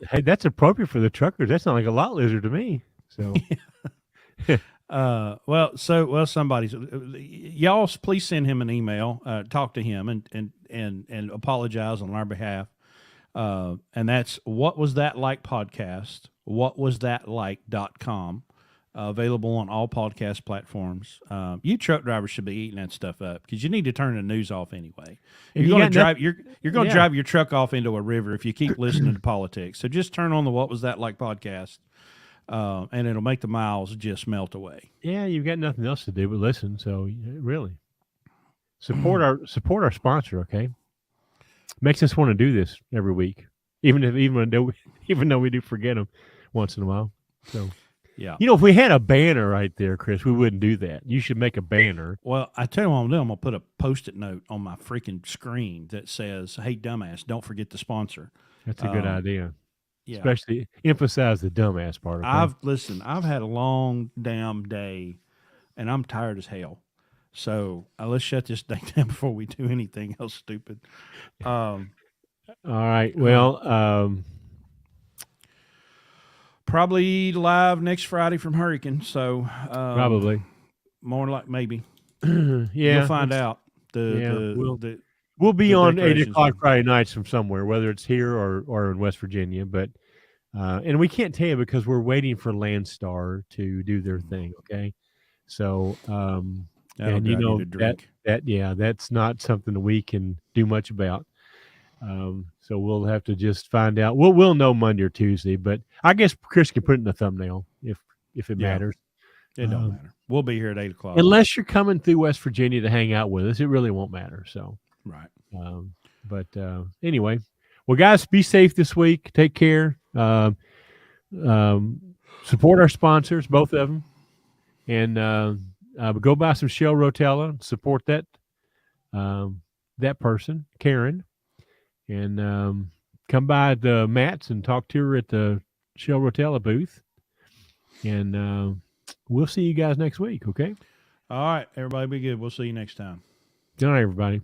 hey, that's appropriate for the truckers. That's not like a lot lizard to me. So... somebody's y'all please send him an email, talk to him and apologize on our behalf. And that's What Was That Like podcast, whatwasthatlike.com, available on all podcast platforms. You truck drivers should be eating that stuff up, because you need to turn the news off anyway. You're going to drive your truck off into a river if you keep listening to politics. So just turn on the What Was That Like podcast. And it'll make the miles just melt away. Yeah, you've got nothing else to do but listen. So really, support our sponsor. Okay, makes us want to do this every week, even though we do forget them once in a while. So yeah, if we had a banner right there, Chris, we wouldn't do that. You should make a banner. Well, I tell you what I'm doing. I'm gonna put a Post-it note on my freaking screen that says, "Hey, dumbass, don't forget to sponsor." That's a good idea. Yeah. Especially emphasize the dumbass part. Okay? I've had a long damn day, and I'm tired as hell. So let's shut this thing down before we do anything else stupid. All right. Well, probably live next Friday from Hurricane. So probably more like maybe. Yeah, you'll find out. We'll be the on 8 decorations o'clock done. Friday nights from somewhere, whether it's here or in West Virginia. But and we can't tell you because we're waiting for Landstar to do their thing. Okay, so That'll and drive you to drink. that's not something that we can do much about. So we'll have to just find out. We'll know Monday or Tuesday, but I guess Chris can put it in the thumbnail if it Yeah. matters. It don't matter. We'll be here at 8 o'clock. Unless you're coming through West Virginia to hang out with us, it really won't matter. So, Right. but anyway, well, guys, be safe this week. Take care. Support our sponsors, both of them, and go buy some Shell Rotella. Support that that person, Karin, and come by the Matt's and talk to her at the Shell Rotella booth. And we'll see you guys next week. Okay. All right, everybody, be good. We'll see you next time. Good night, everybody.